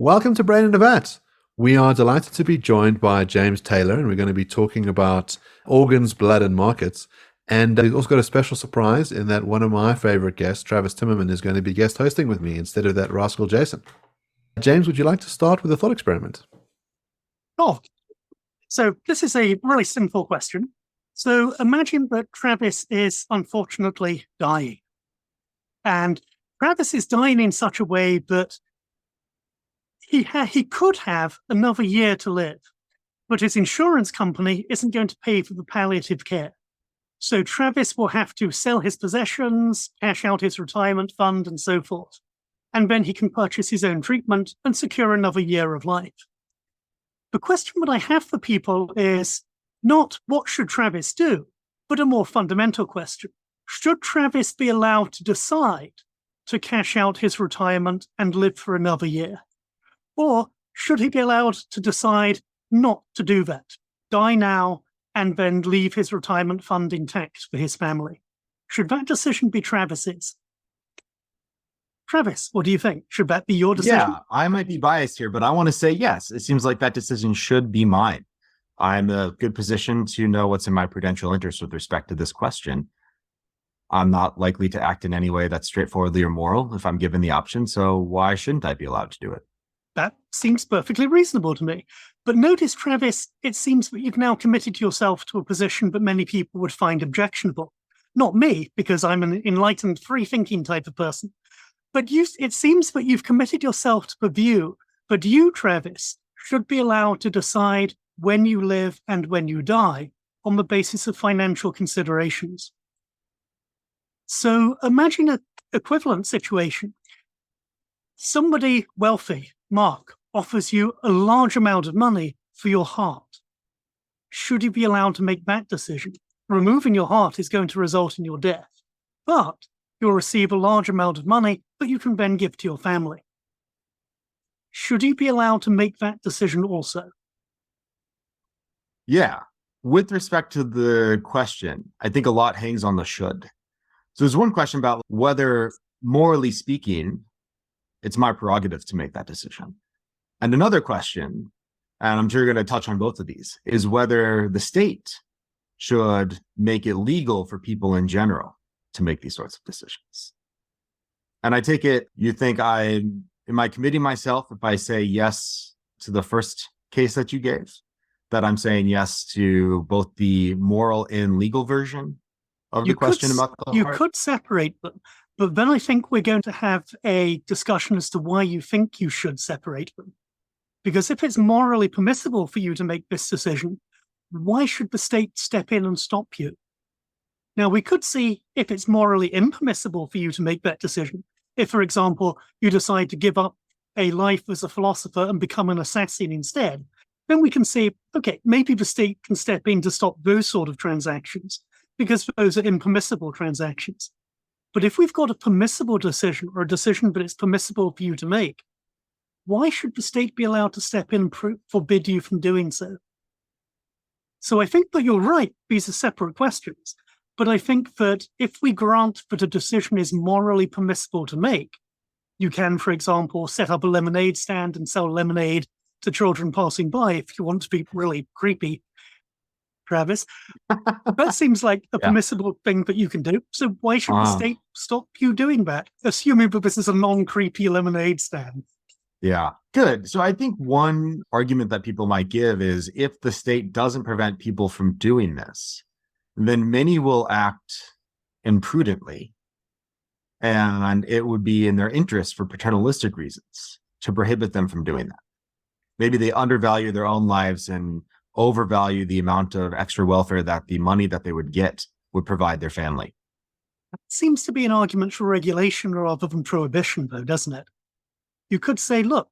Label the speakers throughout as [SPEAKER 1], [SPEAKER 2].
[SPEAKER 1] Welcome to Brain in a Vat. We are delighted to be joined by James Taylor, and we're going to be talking about organs, blood, and markets. And we've also got a special surprise in that one of my favorite guests, Travis Timmerman, is going to be guest hosting with me instead of that rascal Jason. James, would you like to start with a thought experiment?
[SPEAKER 2] Oh, so this is a really simple question. So imagine that Travis is unfortunately dying. And Travis is dying in such a way that he could have another year to live, but his insurance company isn't going to pay for the palliative care. So Travis will have to sell his possessions, cash out his retirement fund, and so forth. And then he can purchase his own treatment and secure another year of life. The question that I have for people is not what should Travis do, but a more fundamental question. Should Travis be allowed to decide to cash out his retirement and live for another year? Or should he be allowed to decide not to do that, die now, and then leave his retirement fund intact for his family? Should that decision be Travis's? Travis, what do you think? Should that be your decision?
[SPEAKER 3] Yeah, I might be biased here, but I want to say yes. It seems like that decision should be mine. I'm in a good position to know what's in my prudential interest with respect to this question. I'm not likely to act in any way that's straightforwardly or moral if I'm given the option, so why shouldn't I be allowed to do it?
[SPEAKER 2] That seems perfectly reasonable to me. But notice, Travis, it seems that you've now committed yourself to a position that many people would find objectionable. Not me, because I'm an enlightened, free-thinking type of person. But it seems that you've committed yourself to the view that you, Travis, should be allowed to decide when you live and when you die on the basis of financial considerations. So imagine an equivalent situation. Somebody wealthy, Mark, offers you a large amount of money for your heart. Should you be allowed to make that decision? Removing your heart is going to result in your death, but you'll receive a large amount of money that you can then give to your family. Should you be allowed to make that decision also?
[SPEAKER 3] Yeah. With respect to the question, I think a lot hangs on the should. So there's one question about whether, morally speaking, it's my prerogative to make that decision. And another question, and I'm sure you're going to touch on both of these, is whether the state should make it legal for people in general to make these sorts of decisions. And I take it you think am I committing myself if I say yes to the first case that you gave, that I'm saying yes to both the moral and legal version of the question about the
[SPEAKER 2] You
[SPEAKER 3] heart?
[SPEAKER 2] could separate them, but then I think we're going to have a discussion as to why you think you should separate them. Because if it's morally permissible for you to make this decision, why should the state step in and stop you? Now, we could see if it's morally impermissible for you to make that decision. If, for example, you decide to give up a life as a philosopher and become an assassin instead, then we can say, okay, maybe the state can step in to stop those sort of transactions, because those are impermissible transactions. But if we've got a permissible decision, or a decision that it's permissible for you to make, why should the state be allowed to step in and forbid you from doing so? So I think that you're right, these are separate questions. But I think that if we grant that a decision is morally permissible to make, you can, for example, set up a lemonade stand and sell lemonade to children passing by if you want to be really creepy, Travis. That seems like a permissible thing that you can do. So why should the state stop you doing that, assuming that this is a non-creepy lemonade stand?
[SPEAKER 3] Yeah, good. So I think one argument that people might give is if the state doesn't prevent people from doing this, then many will act imprudently, and it would be in their interest for paternalistic reasons to prohibit them from doing that. Maybe they undervalue their own lives and overvalue the amount of extra welfare that the money that they would get would provide their family.
[SPEAKER 2] That seems to be an argument for regulation rather than prohibition, though, doesn't it? You could say, look,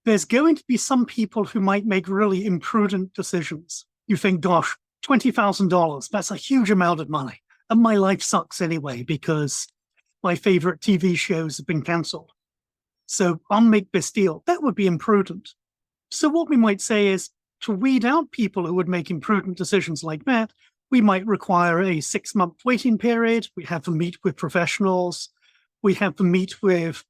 [SPEAKER 2] there's going to be some people who might make really imprudent decisions. You think, gosh, $20,000, that's a huge amount of money. And my life sucks anyway because my favorite TV shows have been cancelled. So I'll make this deal. That would be imprudent. So what we might say is, to weed out people who would make imprudent decisions like that, we might require a 6-month waiting period. We have them meet with professionals. We have them meet with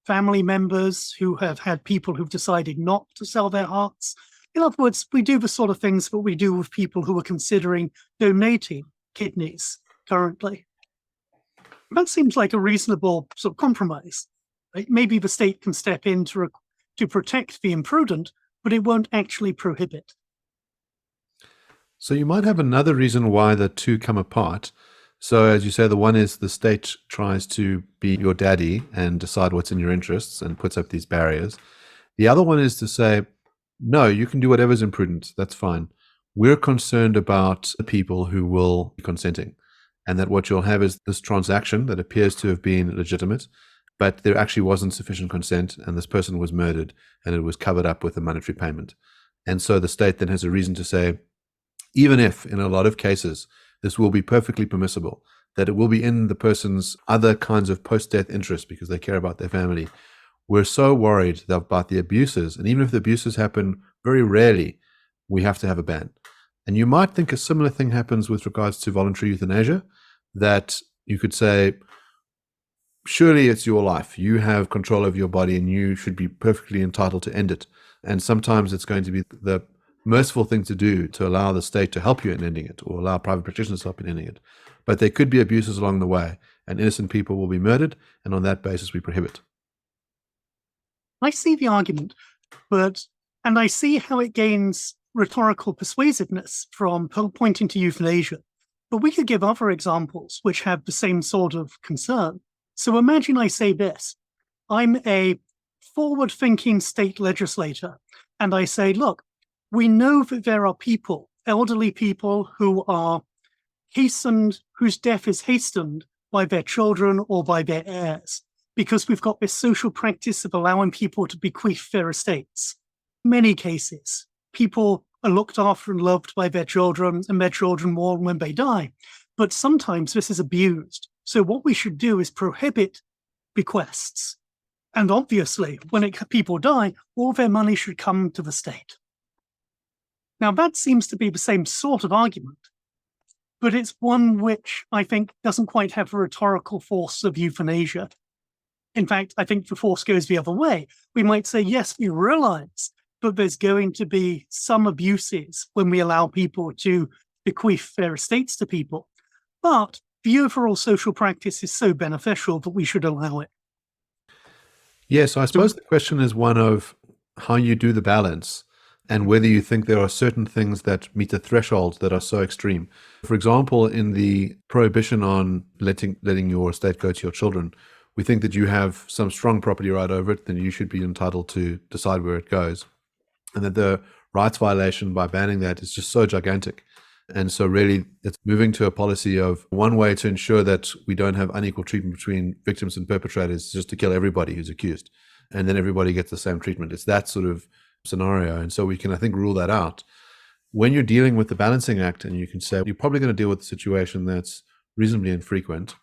[SPEAKER 2] family members who have had people who've decided not to sell their hearts. In other words, we do the sort of things that we do with people who are considering donating kidneys currently. That seems like a reasonable sort of compromise. Right? Maybe the state can step in to protect the imprudent, but it won't actually prohibit.
[SPEAKER 1] So you might have another reason why the two come apart. So as you say, the one is the state tries to be your daddy and decide what's in your interests and puts up these barriers. The other one is to say, no, you can do whatever's imprudent. That's fine. We're concerned about the people who will be consenting, and that what you'll have is this transaction that appears to have been legitimate, but there actually wasn't sufficient consent, and this person was murdered, and it was covered up with a monetary payment. And so the state then has a reason to say, even if in a lot of cases this will be perfectly permissible, that it will be in the person's other kinds of post-death interests because they care about their family, we're so worried about the abuses, and even if the abuses happen very rarely, we have to have a ban. And you might think a similar thing happens with regards to voluntary euthanasia, that you could say, surely it's your life. You have control over your body and you should be perfectly entitled to end it. And sometimes it's going to be the merciful thing to do to allow the state to help you in ending it, or allow private practitioners to help in ending it. But there could be abuses along the way, and innocent people will be murdered, and on that basis we prohibit.
[SPEAKER 2] I see the argument, and I see how it gains rhetorical persuasiveness from pointing to euthanasia. But we could give other examples which have the same sort of concern. So imagine I say this. I'm a forward-thinking state legislator, and I say, look, we know that there are people, elderly people, who are hastened, whose death is hastened by their children or by their heirs, because we've got this social practice of allowing people to bequeath their estates. In many cases, people are looked after and loved by their children, and their children mourn when they die. But sometimes this is abused. So what we should do is prohibit bequests. And obviously, when people die, all their money should come to the state. Now, that seems to be the same sort of argument, but it's one which I think doesn't quite have the rhetorical force of euthanasia. In fact, I think the force goes the other way. We might say, yes, we realize that there's going to be some abuses when we allow people to bequeath their estates to people, but the overall social practice is so beneficial that we should allow it.
[SPEAKER 1] Yes, I suppose the question is one of how you do the balance and whether you think there are certain things that meet the thresholds that are so extreme. For example, in the prohibition on letting your estate go to your children, we think that you have some strong property right over it, then you should be entitled to decide where it goes. And that the rights violation by banning that is just so gigantic. And so really it's moving to a policy of one way to ensure that we don't have unequal treatment between victims and perpetrators, just to kill everybody who's accused. And then everybody gets the same treatment. It's that sort of scenario. And so we can, I think, rule that out. When you're dealing with the balancing act, and you can say, you're probably going to deal with a situation that's reasonably infrequent.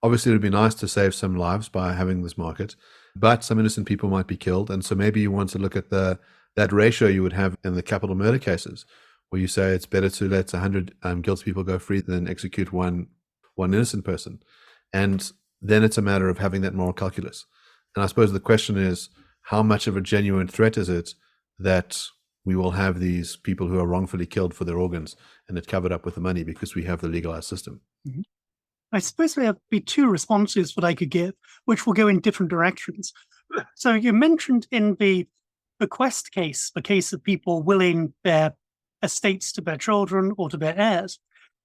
[SPEAKER 1] Obviously, it would be nice to save some lives by having this market, but some innocent people might be killed. And so maybe you want to look at that ratio you would have in the capital murder cases, where you say it's better to let 100 guilty people go free than execute one innocent person. And then it's a matter of having that moral calculus. And I suppose the question is, how much of a genuine threat is it that we will have these people who are wrongfully killed for their organs and it covered up with the money because we have the legalized system?
[SPEAKER 2] Mm-hmm. I suppose there would be two responses that I could give, which will go in different directions. So you mentioned in the bequest case, the case of people willing their estates to their children or to their heirs,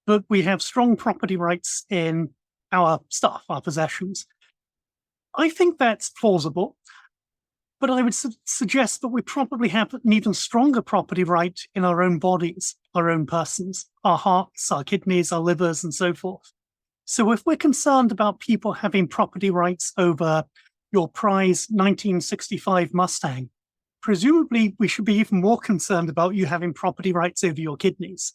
[SPEAKER 2] but we have strong property rights in our stuff, our possessions. I think that's plausible, but I would suggest that we probably have an even stronger property right in our own bodies, our own persons, our hearts, our kidneys, our livers, and so forth. So if we're concerned about people having property rights over your prize 1965 Mustang, presumably we should be even more concerned about you having property rights over your kidneys.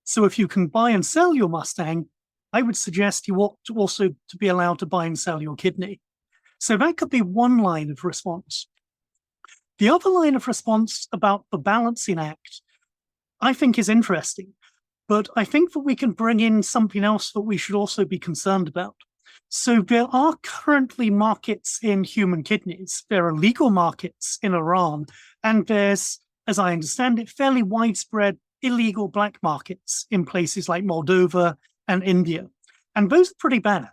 [SPEAKER 2] So if you can buy and sell your Mustang, I would suggest you ought to also to be allowed to buy and sell your kidney. So that could be one line of response. The other line of response about the balancing act, I think, is interesting, but I think that we can bring in something else that we should also be concerned about. So there are currently markets in human kidneys. There are legal markets in Iran, and there's, as I understand it, fairly widespread illegal black markets in places like Moldova and India. And those are pretty bad.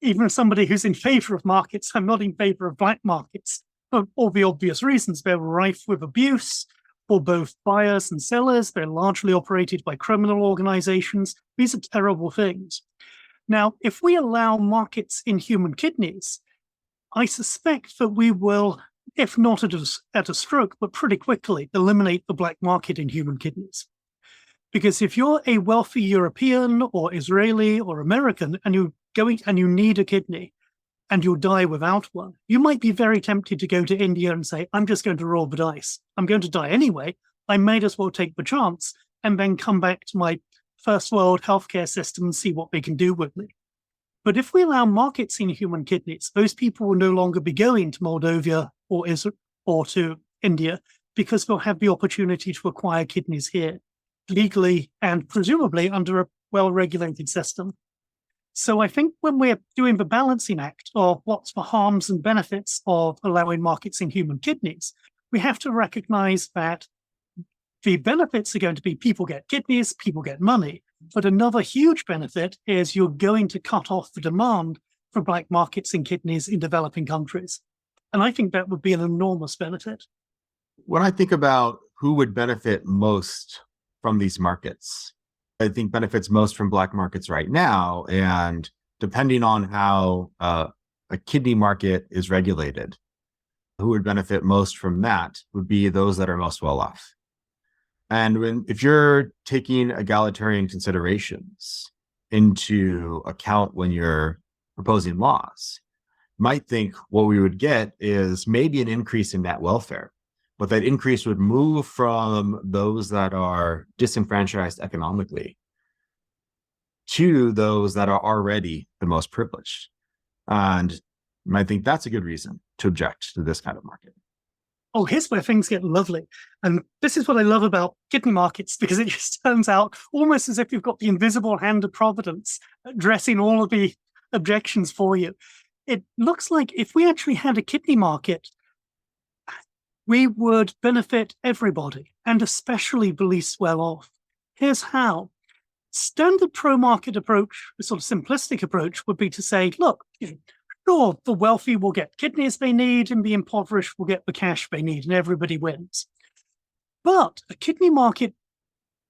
[SPEAKER 2] Even as somebody who's in favor of markets, I'm not in favor of black markets for all the obvious reasons. They're rife with abuse for both buyers and sellers. They're largely operated by criminal organizations. These are terrible things. Now, if we allow markets in human kidneys, I suspect that we will, if not at a stroke, but pretty quickly, eliminate the black market in human kidneys. Because if you're a wealthy European or Israeli or American and you need a kidney and you'll die without one, you might be very tempted to go to India and say, I'm just going to roll the dice. I'm going to die anyway. I might as well take the chance and then come back to my first world healthcare system and see what they can do with me. But if we allow markets in human kidneys, those people will no longer be going to Moldova or Israel or to India because they'll have the opportunity to acquire kidneys here legally and presumably under a well-regulated system. So I think when we're doing the balancing act of what's the harms and benefits of allowing markets in human kidneys, we have to recognize that the benefits are going to be people get kidneys, people get money. But another huge benefit is you're going to cut off the demand for black markets in kidneys in developing countries. And I think that would be an enormous benefit.
[SPEAKER 3] When I think about who would benefit most from these markets, I think benefits most from black markets right now. And depending on how a kidney market is regulated, who would benefit most from that would be those that are most well off. And if you're taking egalitarian considerations into account when you're proposing laws, you might think what we would get is maybe an increase in net welfare, but that increase would move from those that are disenfranchised economically to those that are already the most privileged. And I think that's a good reason to object to this kind of market.
[SPEAKER 2] Oh, here's where things get lovely. And this is what I love about kidney markets, because it just turns out almost as if you've got the invisible hand of Providence addressing all of the objections for you. It looks like if we actually had a kidney market, we would benefit everybody, and especially the least well off. Here's how. Standard pro-market approach, a sort of simplistic approach, would be to say, look, sure, the wealthy will get kidneys they need and the impoverished will get the cash they need and everybody wins. But a kidney market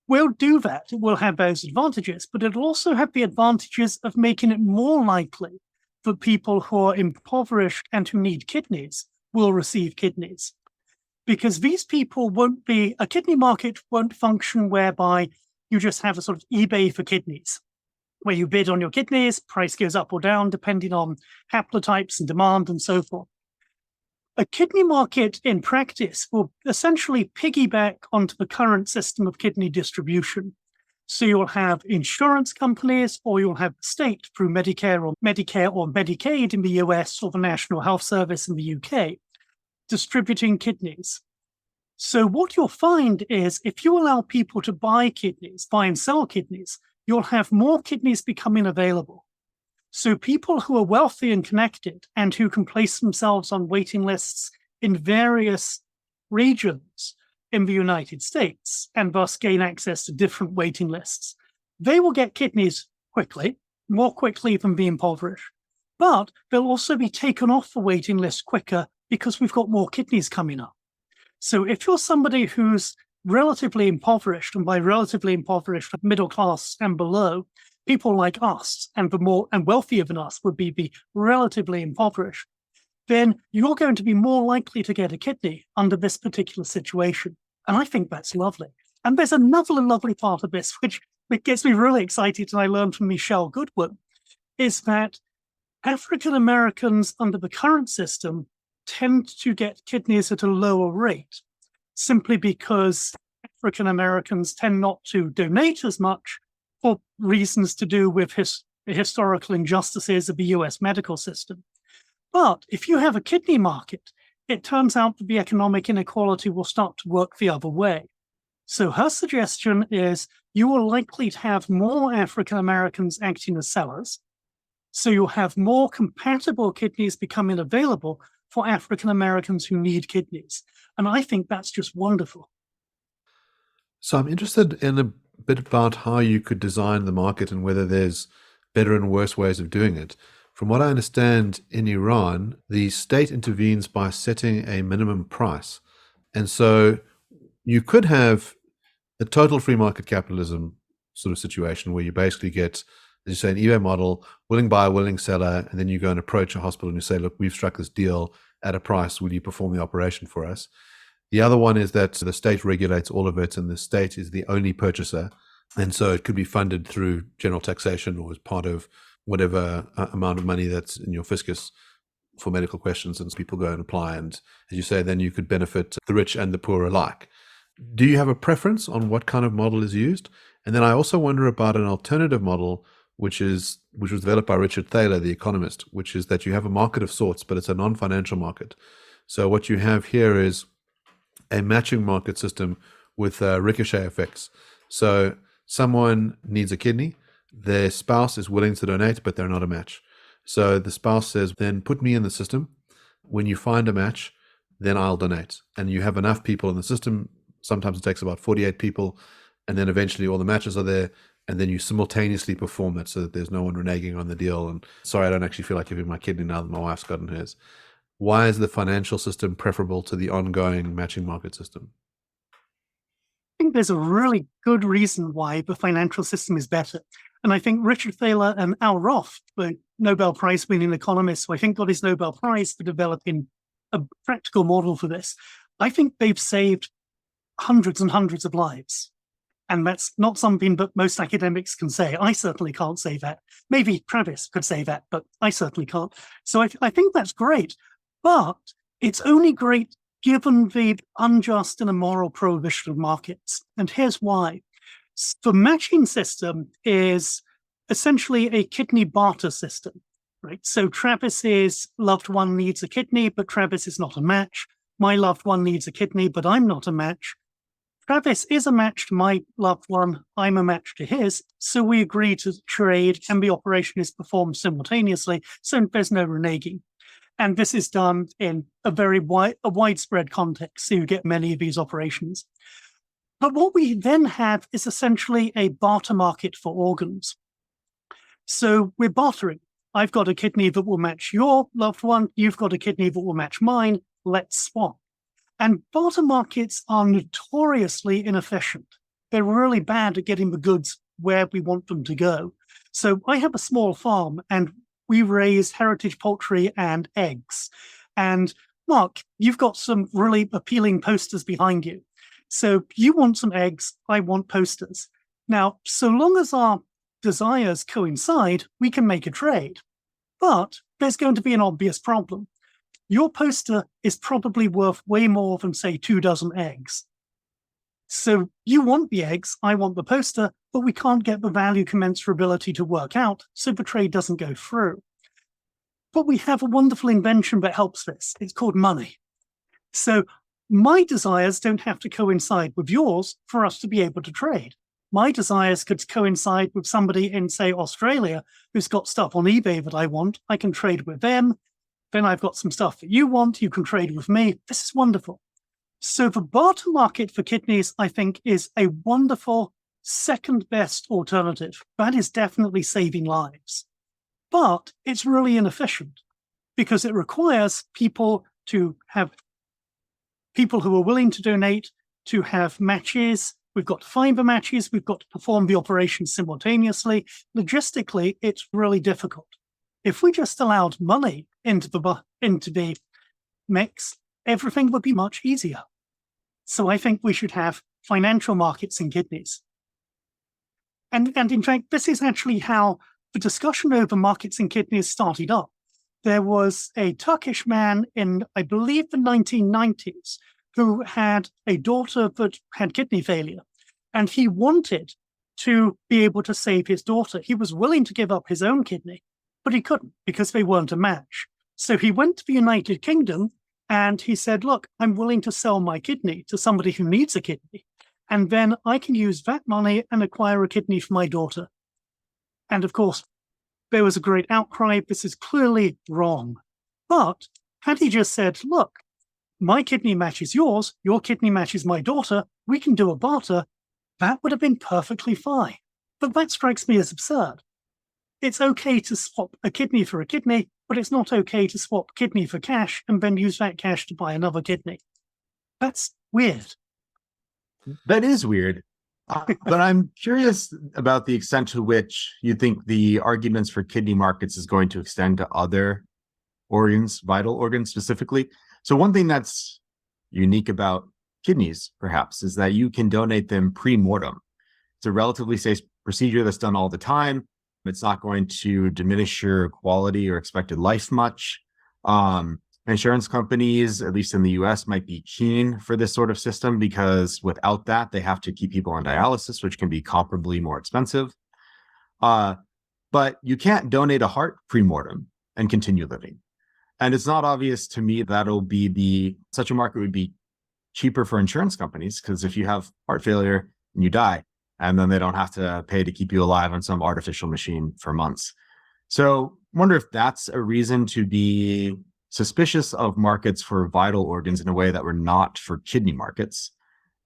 [SPEAKER 2] will do that. It will have those advantages, but it'll also have the advantages of making it more likely that people who are impoverished and who need kidneys will receive kidneys. Because these people won't be, a kidney market won't function whereby you just have a sort of eBay for kidneys, where you bid on your kidneys, price goes up or down depending on haplotypes and demand and so forth. A kidney market in practice will essentially piggyback onto the current system of kidney distribution. So you'll have insurance companies, or you'll have the state through Medicare or Medicaid in the US or the National Health Service in the UK, distributing kidneys. So what you'll find is if you allow people to buy and sell kidneys, you'll have more kidneys becoming available. So people who are wealthy and connected and who can place themselves on waiting lists in various regions in the United States and thus gain access to different waiting lists, they will get kidneys quickly, more quickly than the impoverished. But they'll also be taken off the waiting list quicker because we've got more kidneys coming up. So if you're somebody who's relatively impoverished, and by relatively impoverished, middle class and below, people like us and wealthier than us would be the relatively impoverished, then you're going to be more likely to get a kidney under this particular situation. And I think that's lovely. And there's another lovely part of this, which gets me really excited, and I learned from Michelle Goodwin, is that African Americans under the current system tend to get kidneys at a lower rate, simply because African Americans tend not to donate as much for reasons to do with the historical injustices of the US medical system. But if you have a kidney market, it turns out that the economic inequality will start to work the other way. So her suggestion is you are likely to have more African Americans acting as sellers, So you'll have more compatible kidneys becoming available for African Americans who need kidneys. And I think that's just wonderful.
[SPEAKER 1] So I'm interested in a bit about how you could design the market and whether there's better and worse ways of doing it. From what I understand, in Iran, the state intervenes by setting a minimum price. And so you could have a total free market capitalism sort of situation where you basically get, as you say, an eBay model, willing buyer, willing seller, and then you go and approach a hospital and you say, look, we've struck this deal at a price. Will you perform the operation for us? The other one is that the state regulates all of it and the state is the only purchaser. And so it could be funded through general taxation or as part of whatever amount of money that's in your fiscus for medical questions, and people go and apply. And as you say, then you could benefit the rich and the poor alike. Do you have a preference on what kind of model is used? And then I also wonder about an alternative model, which was developed by Richard Thaler, the economist, which is that you have a market of sorts, but it's a non-financial market. So what you have here is a matching market system with ricochet effects. So someone needs a kidney, their spouse is willing to donate, but they're not a match. So the spouse says, then put me in the system. When you find a match, then I'll donate. And you have enough people in the system. Sometimes it takes about 48 people. And then eventually all the matches are there. And then you simultaneously perform it so that there's no one reneging on the deal. And sorry, I don't actually feel like giving my kidney now that my wife's gotten hers. Why is the financial system preferable to the ongoing matching market system?
[SPEAKER 2] I think there's a really good reason why the financial system is better. And I think Richard Thaler and Al Roth, the Nobel Prize-winning economist, who I think got his Nobel Prize for developing a practical model for this, I think they've saved hundreds and hundreds of lives. And that's not something that most academics can say. I certainly can't say that. Maybe Travis could say that, but I certainly can't. So I think that's great. But it's only great given the unjust and immoral prohibition of markets. And here's why. The matching system is essentially a kidney barter system, right? So Travis's loved one needs a kidney, but Travis is not a match. My loved one needs a kidney, but I'm not a match. Travis is a match to my loved one. I'm a match to his. So we agree to trade and the operation is performed simultaneously. So there's no reneging. And this is done in a very widespread context. So you get many of these operations. But what we then have is essentially a barter market for organs. So we're bartering. I've got a kidney that will match your loved one. You've got a kidney that will match mine. Let's swap. And barter markets are notoriously inefficient. They're really bad at getting the goods where we want them to go. So I have a small farm and we raise heritage poultry and eggs. And Mark, you've got some really appealing posters behind you. So you want some eggs, I want posters. Now, so long as our desires coincide, we can make a trade. But there's going to be an obvious problem. Your poster is probably worth way more than, say, 2 dozen eggs. So you want the eggs, I want the poster, but we can't get the value commensurability to work out, so the trade doesn't go through. But we have a wonderful invention that helps this. It's called money. So my desires don't have to coincide with yours for us to be able to trade. My desires could coincide with somebody in, say, Australia who's got stuff on eBay that I want. I can trade with them. Then I've got some stuff that you want. You can trade with me. This is wonderful. So the barter market for kidneys, I think, is a wonderful second best alternative. That is definitely saving lives. But it's really inefficient because it requires people to have people who are willing to donate, to have matches. We've got to find the matches. We've got to perform the operation simultaneously. Logistically, it's really difficult. If we just allowed money into the mix, everything would be much easier. So I think we should have financial markets in kidneys. And in fact, this is actually how the discussion over markets in kidneys started up. There was a Turkish man in, I believe, the 1990s who had a daughter that had kidney failure. And he wanted to be able to save his daughter. He was willing to give up his own kidney, but he couldn't because they weren't a match. So he went to the United Kingdom and he said, look, I'm willing to sell my kidney to somebody who needs a kidney. And then I can use that money and acquire a kidney for my daughter. And of course, there was a great outcry. This is clearly wrong. But had he just said, look, my kidney matches yours, your kidney matches my daughter, we can do a barter, that would have been perfectly fine. But that strikes me as absurd. It's okay to swap a kidney for a kidney, but it's not okay to swap kidney for cash and then use that cash to buy another kidney. That's weird.
[SPEAKER 3] That is weird. But I'm curious about the extent to which you think the arguments for kidney markets is going to extend to other organs, vital organs specifically. So one thing that's unique about kidneys, perhaps, is that you can donate them pre-mortem. It's a relatively safe procedure that's done all the time. It's not going to diminish your quality or expected life much. Insurance companies, at least in the US, might be keen for this sort of system because without that, they have to keep people on dialysis, which can be comparably more expensive. But you can't donate a heart pre-mortem and continue living. And it's not obvious to me that'll be such a market would be cheaper for insurance companies, because if you have heart failure and you die, and then they don't have to pay to keep you alive on some artificial machine for months. So I wonder if that's a reason to be suspicious of markets for vital organs in a way that we're not for kidney markets.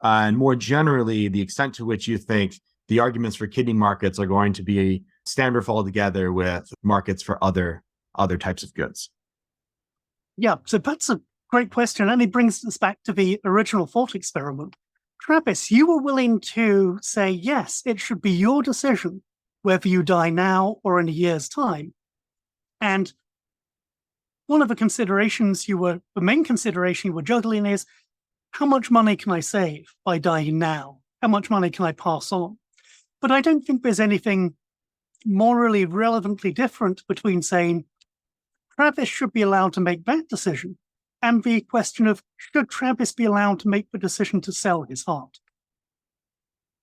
[SPEAKER 3] And more generally, the extent to which you think the arguments for kidney markets are going to be stand or fall together with markets for other types of goods.
[SPEAKER 2] Yeah, so that's a great question. And it brings us back to the original thought experiment. Travis, you were willing to say, yes, it should be your decision whether you die now or in a year's time. And one of the main consideration you were juggling is, how much money can I save by dying now? How much money can I pass on? But I don't think there's anything morally relevantly different between saying Travis should be allowed to make that decision and the question of, should Travis be allowed to make the decision to sell his heart?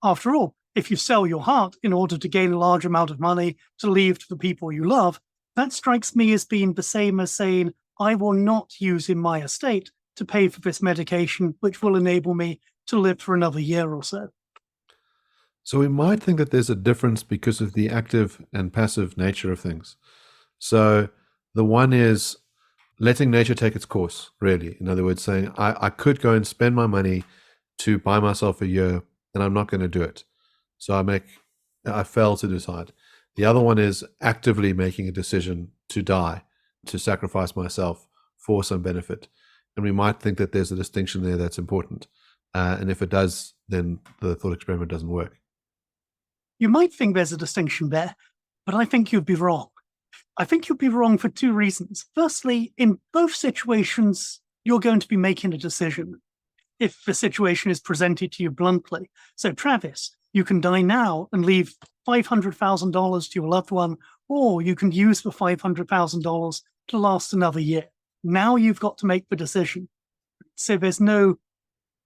[SPEAKER 2] After all, if you sell your heart in order to gain a large amount of money to leave to the people you love, that strikes me as being the same as saying, I will not use in my estate to pay for this medication, which will enable me to live for another year or so.
[SPEAKER 1] So we might think that there's a difference because of the active and passive nature of things. So the one is letting nature take its course, really. In other words, saying, I could go and spend my money to buy myself a year, and I'm not going to do it. So I fail to decide. The other one is actively making a decision to die, to sacrifice myself for some benefit. And we might think that there's a distinction there that's important. And if it does, then the thought experiment doesn't work.
[SPEAKER 2] You might think there's a distinction there, but I think you'd be wrong. I think you'd be wrong for two reasons. Firstly, in both situations, you're going to be making a decision if the situation is presented to you bluntly. So, Travis, you can die now and leave $500,000 to your loved one, or you can use the $500,000 to last another year. Now you've got to make the decision. So there's no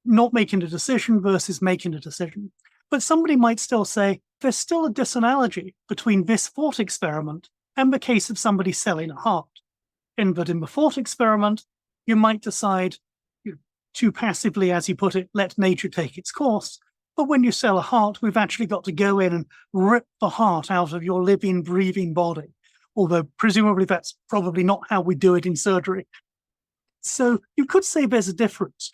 [SPEAKER 2] not making a decision versus making a decision. But somebody might still say there's still a disanalogy between this thought experiment and the case of somebody selling a heart. In that in the thought experiment, you might decide to passively, as you put it, let nature take its course. But when you sell a heart, we've actually got to go in and rip the heart out of your living, breathing body. Although presumably that's probably not how we do it in surgery. So you could say there's a difference.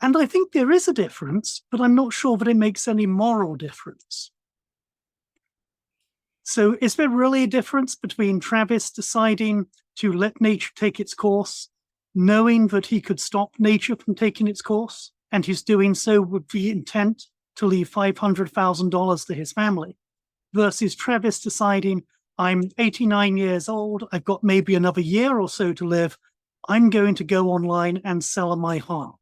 [SPEAKER 2] And I think there is a difference, but I'm not sure that it makes any moral difference. So is there really a difference between Travis deciding to let nature take its course, knowing that he could stop nature from taking its course, and he's doing so with the intent to leave $500,000 to his family, versus Travis deciding, I'm 89 years old, I've got maybe another year or so to live, I'm going to go online and sell my heart.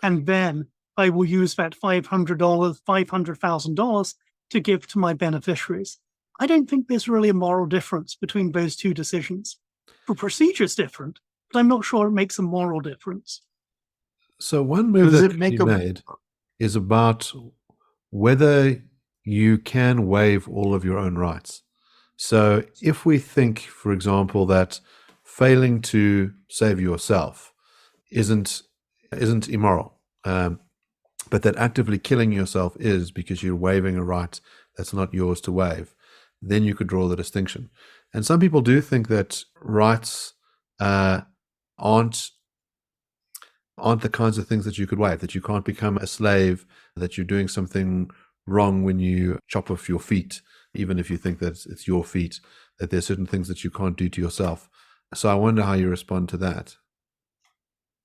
[SPEAKER 2] And then I will use that $500,000 to give to my beneficiaries. I don't think there's really a moral difference between those two decisions. The procedure's different, but I'm not sure it makes a moral difference.
[SPEAKER 1] So one move that you made is about whether you can waive all of your own rights. So if we think, for example, that failing to save yourself isn't immoral, but that actively killing yourself is, because you're waiving a right that's not yours to waive, then you could draw the distinction. And some people do think that rights aren't the kinds of things that you could waive, that you can't become a slave, that you're doing something wrong when you chop off your feet, even if you think that it's your feet, that there's certain things that you can't do to yourself. So I wonder how you respond to that.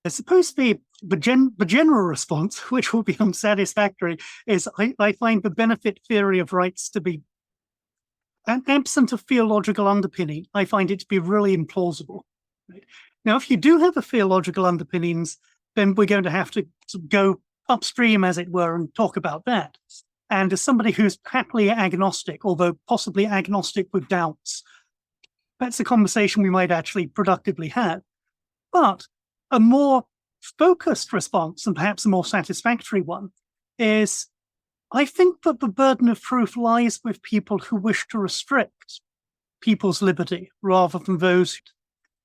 [SPEAKER 2] It's supposed to be the general response, which will be unsatisfactory, is I find the benefit theory of rights to be absent of theological underpinning. I find it to be really implausible. Right? Now, if you do have a theological underpinnings, then we're going to have to go upstream, as it were, and talk about that. And as somebody who's happily agnostic, although possibly agnostic with doubts, that's a conversation we might actually productively have. But a more focused response, and perhaps a more satisfactory one, is I think that the burden of proof lies with people who wish to restrict people's liberty rather than those.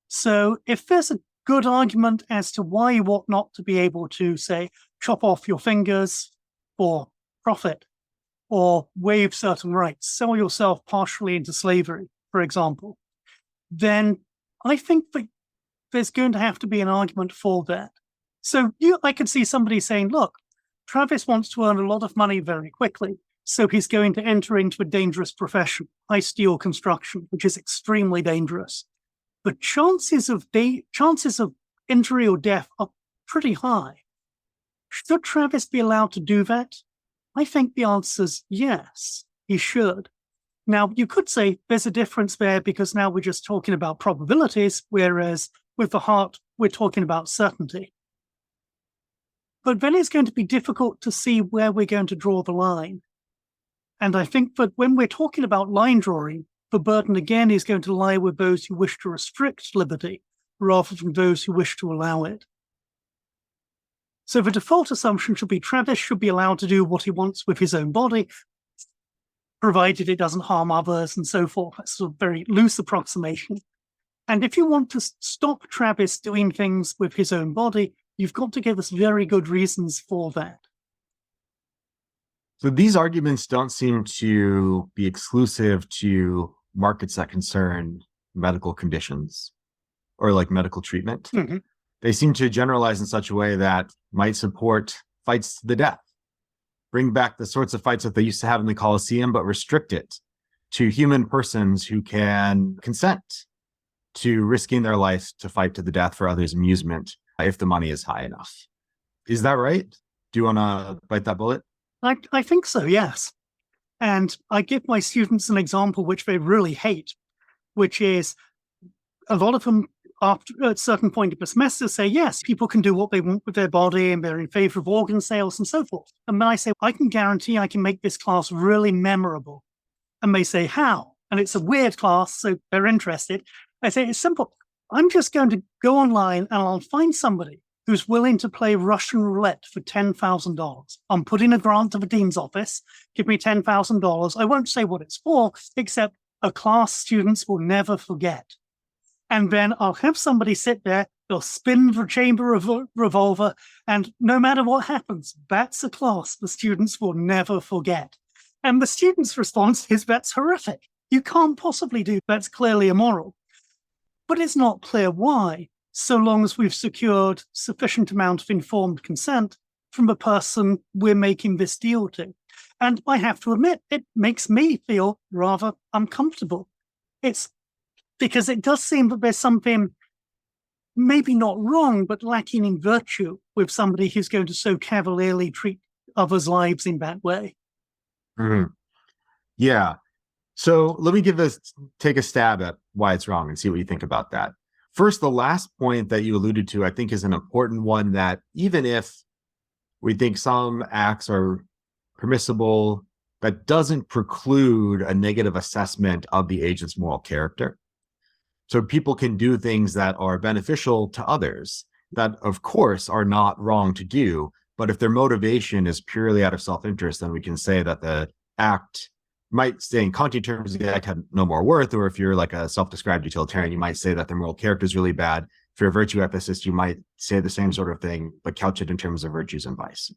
[SPEAKER 2] So if there's a good argument as to why you ought not to be able to, say, chop off your fingers for profit, or waive certain rights, sell yourself partially into slavery, for example, then I think that there's going to have to be an argument for that. So I could see somebody saying, look, Travis wants to earn a lot of money very quickly, so he's going to enter into a dangerous profession, high steel construction, which is extremely dangerous. The chances of injury or death are pretty high. Should Travis be allowed to do that? I think the answer is yes, he should. Now, you could say there's a difference there because now we're just talking about probabilities, whereas with the heart, we're talking about certainty. But then it's going to be difficult to see where we're going to draw the line. And I think that when we're talking about line drawing, the burden again is going to lie with those who wish to restrict liberty rather than those who wish to allow it. So the default assumption should be Travis should be allowed to do what he wants with his own body, provided it doesn't harm others and so forth. That's a very loose approximation. And if you want to stop Travis doing things with his own body, you've got to give us very good reasons for that.
[SPEAKER 3] So these arguments don't seem to be exclusive to markets that concern medical conditions or like medical treatment.
[SPEAKER 2] Mm-hmm.
[SPEAKER 3] They seem to generalize in such a way that might support fights to the death, bring back the sorts of fights that they used to have in the Colosseum, but restrict it to human persons who can consent to risking their life to fight to the death for others' amusement if the money is high enough. Is that right? Do you want to bite that bullet?
[SPEAKER 2] I think so, yes. And I give my students an example which they really hate, which is a lot of them after a certain point of the semester say, yes, people can do what they want with their body and they're in favor of organ sales and so forth. And then I say, I can guarantee I can make this class really memorable. And they say, how? And it's a weird class, so they're interested. I say, it's simple. I'm just going to go online and I'll find somebody who's willing to play Russian roulette for $10,000. I'm putting a grant to the dean's office, give me $10,000. I won't say what it's for, except a class students will never forget. And then I'll have somebody sit there, they'll spin the chamber of a revolver, and no matter what happens, that's a class the students will never forget. And the students' response is, that's horrific. You can't possibly do that's clearly immoral. But it's not clear why, so long as we've secured sufficient amount of informed consent from the person we're making this deal to. And I have to admit, it makes me feel rather uncomfortable. It's because it does seem that there's something maybe not wrong, but lacking in virtue with somebody who's going to so cavalierly treat others' lives in that way.
[SPEAKER 3] Mm-hmm. Yeah. So let me take a stab at why it's wrong and see what you think about that. First, the last point that you alluded to, I think, is an important one, that even if we think some acts are permissible, that doesn't preclude a negative assessment of the agent's moral character. So people can do things that are beneficial to others that, of course, are not wrong to do. But if their motivation is purely out of self-interest, then we can say that the act might say, in Kantian terms, the act had no more worth. Or if you're like a self-described utilitarian, you might say that their moral character is really bad. If you're a virtue ethicist, you might say the same sort of thing, but couch it in terms of virtues and vice.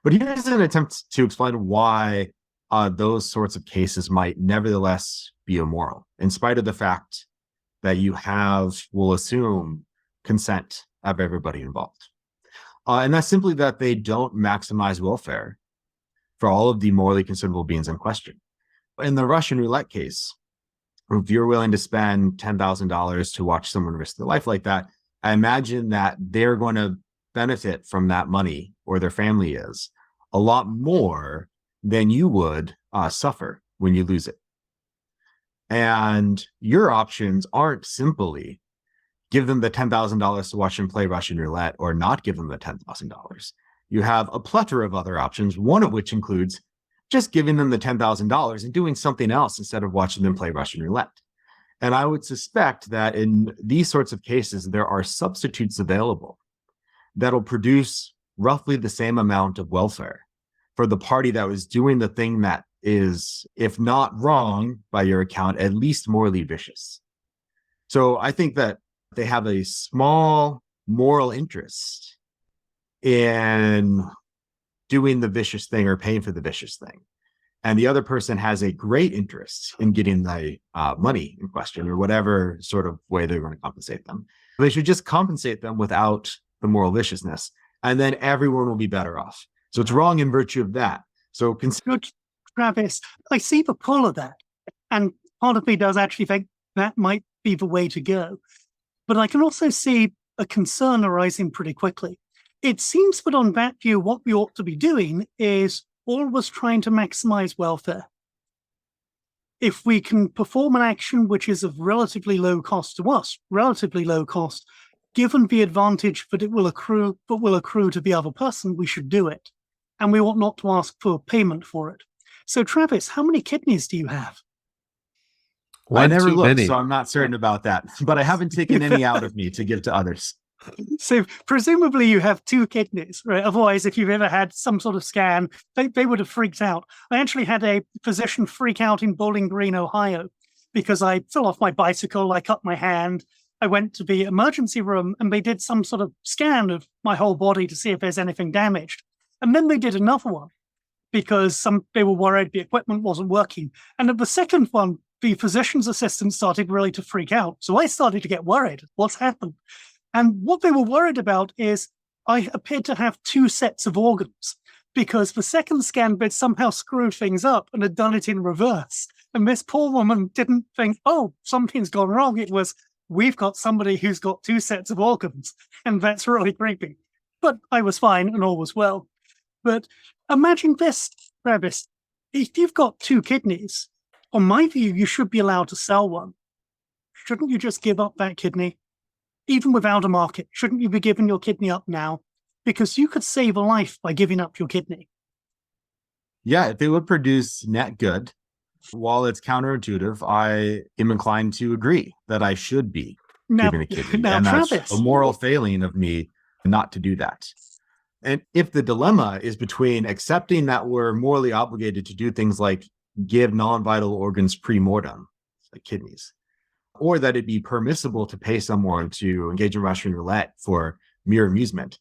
[SPEAKER 3] But here's an attempt to explain why those sorts of cases might nevertheless be immoral, in spite of the fact that you have, we'll assume, consent of everybody involved. And that's simply that they don't maximize welfare for all of the morally considerable beings in question. In the Russian roulette case, if you're willing to spend $10,000 to watch someone risk their life like that, I imagine that they're going to benefit from that money, or their family is, a lot more than you would suffer when you lose it. And your options aren't simply give them the $10,000 to watch them play Russian roulette, or not give them the $10,000. You have a plethora of other options, one of which includes just giving them the $10,000 and doing something else instead of watching them play Russian roulette. And I would suspect that in these sorts of cases, there are substitutes available that'll produce roughly the same amount of welfare for the party that was doing the thing that is, if not wrong by your account, at least morally vicious. So I think that they have a small moral interest in doing the vicious thing or paying for the vicious thing. And the other person has a great interest in getting the money in question, or whatever sort of way they're going to compensate them. They should just compensate them without the moral viciousness, and then everyone will be better off. So it's wrong in virtue of that. So
[SPEAKER 2] Good, Travis. I see the pull of that. And part of me does actually think that might be the way to go. But I can also see a concern arising pretty quickly. It seems that on that view, what we ought to be doing is always trying to maximize welfare. If we can perform an action which is of relatively low cost to us, relatively low cost, given the advantage that it will accrue, to the other person, we should do it. And we ought not to ask for payment for it. So, Travis, how many kidneys do you have?
[SPEAKER 3] I never looked, so I'm not certain about that. But I haven't taken any out of me to give to others.
[SPEAKER 2] So presumably you have 2 kidneys, right? Otherwise, if you've ever had some sort of scan, they would have freaked out. I actually had a physician freak out in Bowling Green, Ohio, because I fell off my bicycle, I cut my hand, I went to the emergency room, and they did some sort of scan of my whole body to see if there's anything damaged. And then they did another one because they were worried the equipment wasn't working. And at the second one, the physician's assistant started really to freak out. So I started to get worried. What's happened? And what they were worried about is I appeared to have 2 sets of organs, because the second scan they'd somehow screwed things up and had done it in reverse. And this poor woman didn't think, oh, something's gone wrong. It was, we've got somebody who's got 2 sets of organs. And that's really creepy. But I was fine and all was well. But imagine this, Travis. If you've got 2 kidneys, on my view, you should be allowed to sell one. Shouldn't you just give up that kidney? Even without a market, shouldn't you be giving your kidney up now? Because you could save a life by giving up your kidney.
[SPEAKER 3] Yeah, if it would produce net good, while it's counterintuitive, I am inclined to agree that I should be giving a kidney.
[SPEAKER 2] Now,
[SPEAKER 3] and
[SPEAKER 2] Travis,
[SPEAKER 3] that's a moral failing of me not to do that. And if the dilemma is between accepting that we're morally obligated to do things like give non-vital organs pre-mortem, like kidneys, or that it'd be permissible to pay someone to engage in Russian roulette for mere amusement,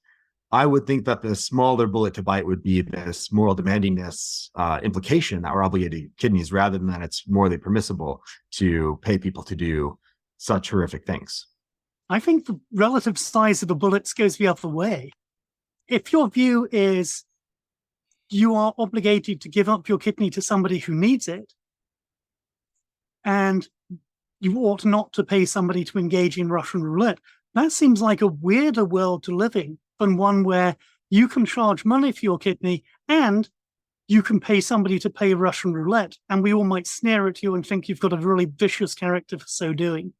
[SPEAKER 3] I would think that the smaller bullet to bite would be this moral demandingness implication that we're obligated to kidneys, rather than that it's morally permissible to pay people to do such horrific things.
[SPEAKER 2] I think the relative size of the bullets goes the other way. If your view is you are obligated to give up your kidney to somebody who needs it, and you ought not to pay somebody to engage in Russian roulette, that seems like a weirder world to live in than one where you can charge money for your kidney and you can pay somebody to pay Russian roulette, and we all might sneer at you and think you've got a really vicious character for so doing.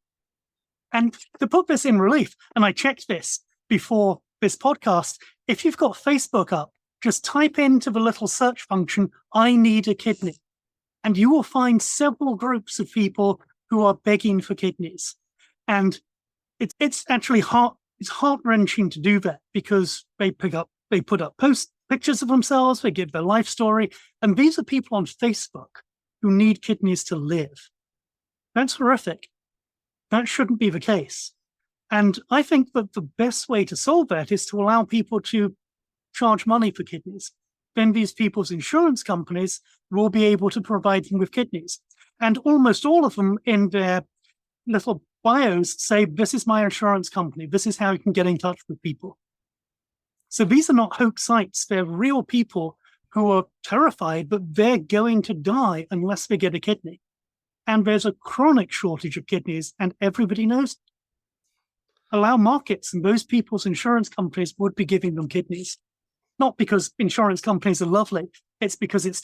[SPEAKER 2] And to put this in relief, and I checked this before this podcast, if you've got Facebook up, just type into the little search function, "I need a kidney," and you will find several groups of people who are begging for kidneys. And it's actually heart-wrenching to do that, because they put up pictures of themselves, they give their life story, and these are people on Facebook who need kidneys to live. That's horrific. That shouldn't be the case. And I think that the best way to solve that is to allow people to charge money for kidneys. then these people's insurance companies will be able to provide them with kidneys. And almost all of them in their little bios say, this is my insurance company. This is how you can get in touch with people. So these are not hoax sites. They're real people who are terrified, but they're going to die unless they get a kidney. And there's a chronic shortage of kidneys, and everybody knows it. Allow markets, and those people's insurance companies would be giving them kidneys. Not because insurance companies are lovely, it's because it's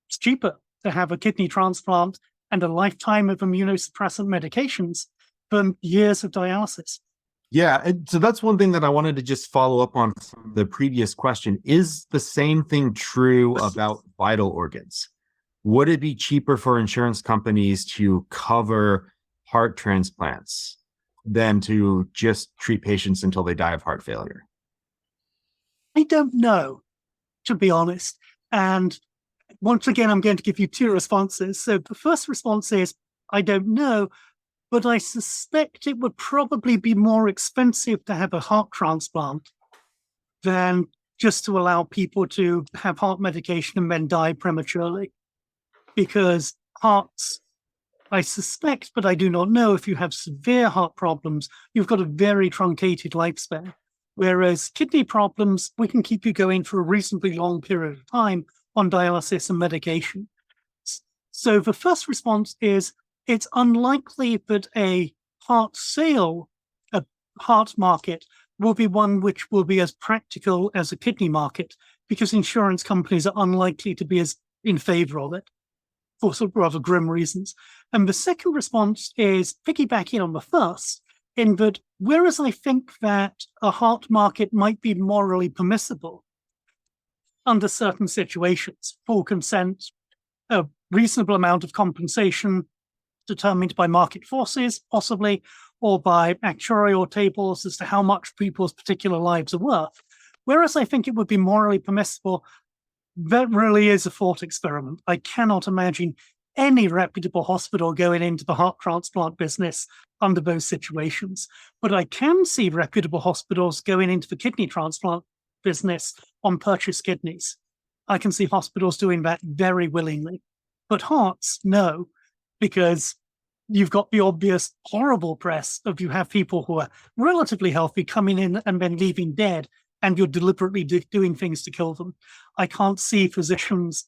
[SPEAKER 2] cheaper to have a kidney transplant and a lifetime of immunosuppressant medications than years of dialysis.
[SPEAKER 3] Yeah, and so that's one thing that I wanted to just follow up on from the previous question. Is the same thing true about vital organs? Would it be cheaper for insurance companies to cover heart transplants than to just treat patients until they die of heart failure?
[SPEAKER 2] I don't know, to be honest. And once again, I'm going to give you two responses. So the first response is, I don't know, but I suspect it would probably be more expensive to have a heart transplant than just to allow people to have heart medication and then die prematurely. Because hearts, I suspect, but I do not know, if you have severe heart problems, you've got a very truncated lifespan. Whereas kidney problems, we can keep you going for a reasonably long period of time on dialysis and medication. So the first response is, it's unlikely that a heart market will be one which will be as practical as a kidney market, because insurance companies are unlikely to be as in favor of it for sort of rather grim reasons. And the second response is piggybacking on the first, in that whereas I think that a heart market might be morally permissible under certain situations, full consent, a reasonable amount of compensation determined by market forces, possibly, or by actuarial tables as to how much people's particular lives are worth. Whereas I think it would be morally permissible, that really is a thought experiment. I cannot imagine any reputable hospital going into the heart transplant business under those situations. But I can see reputable hospitals going into the kidney transplant business on purchased kidneys. I can see hospitals doing that very willingly. But hearts, no, because you've got the obvious horrible press of you have people who are relatively healthy coming in and then leaving dead, and you're deliberately doing things to kill them. I can't see physicians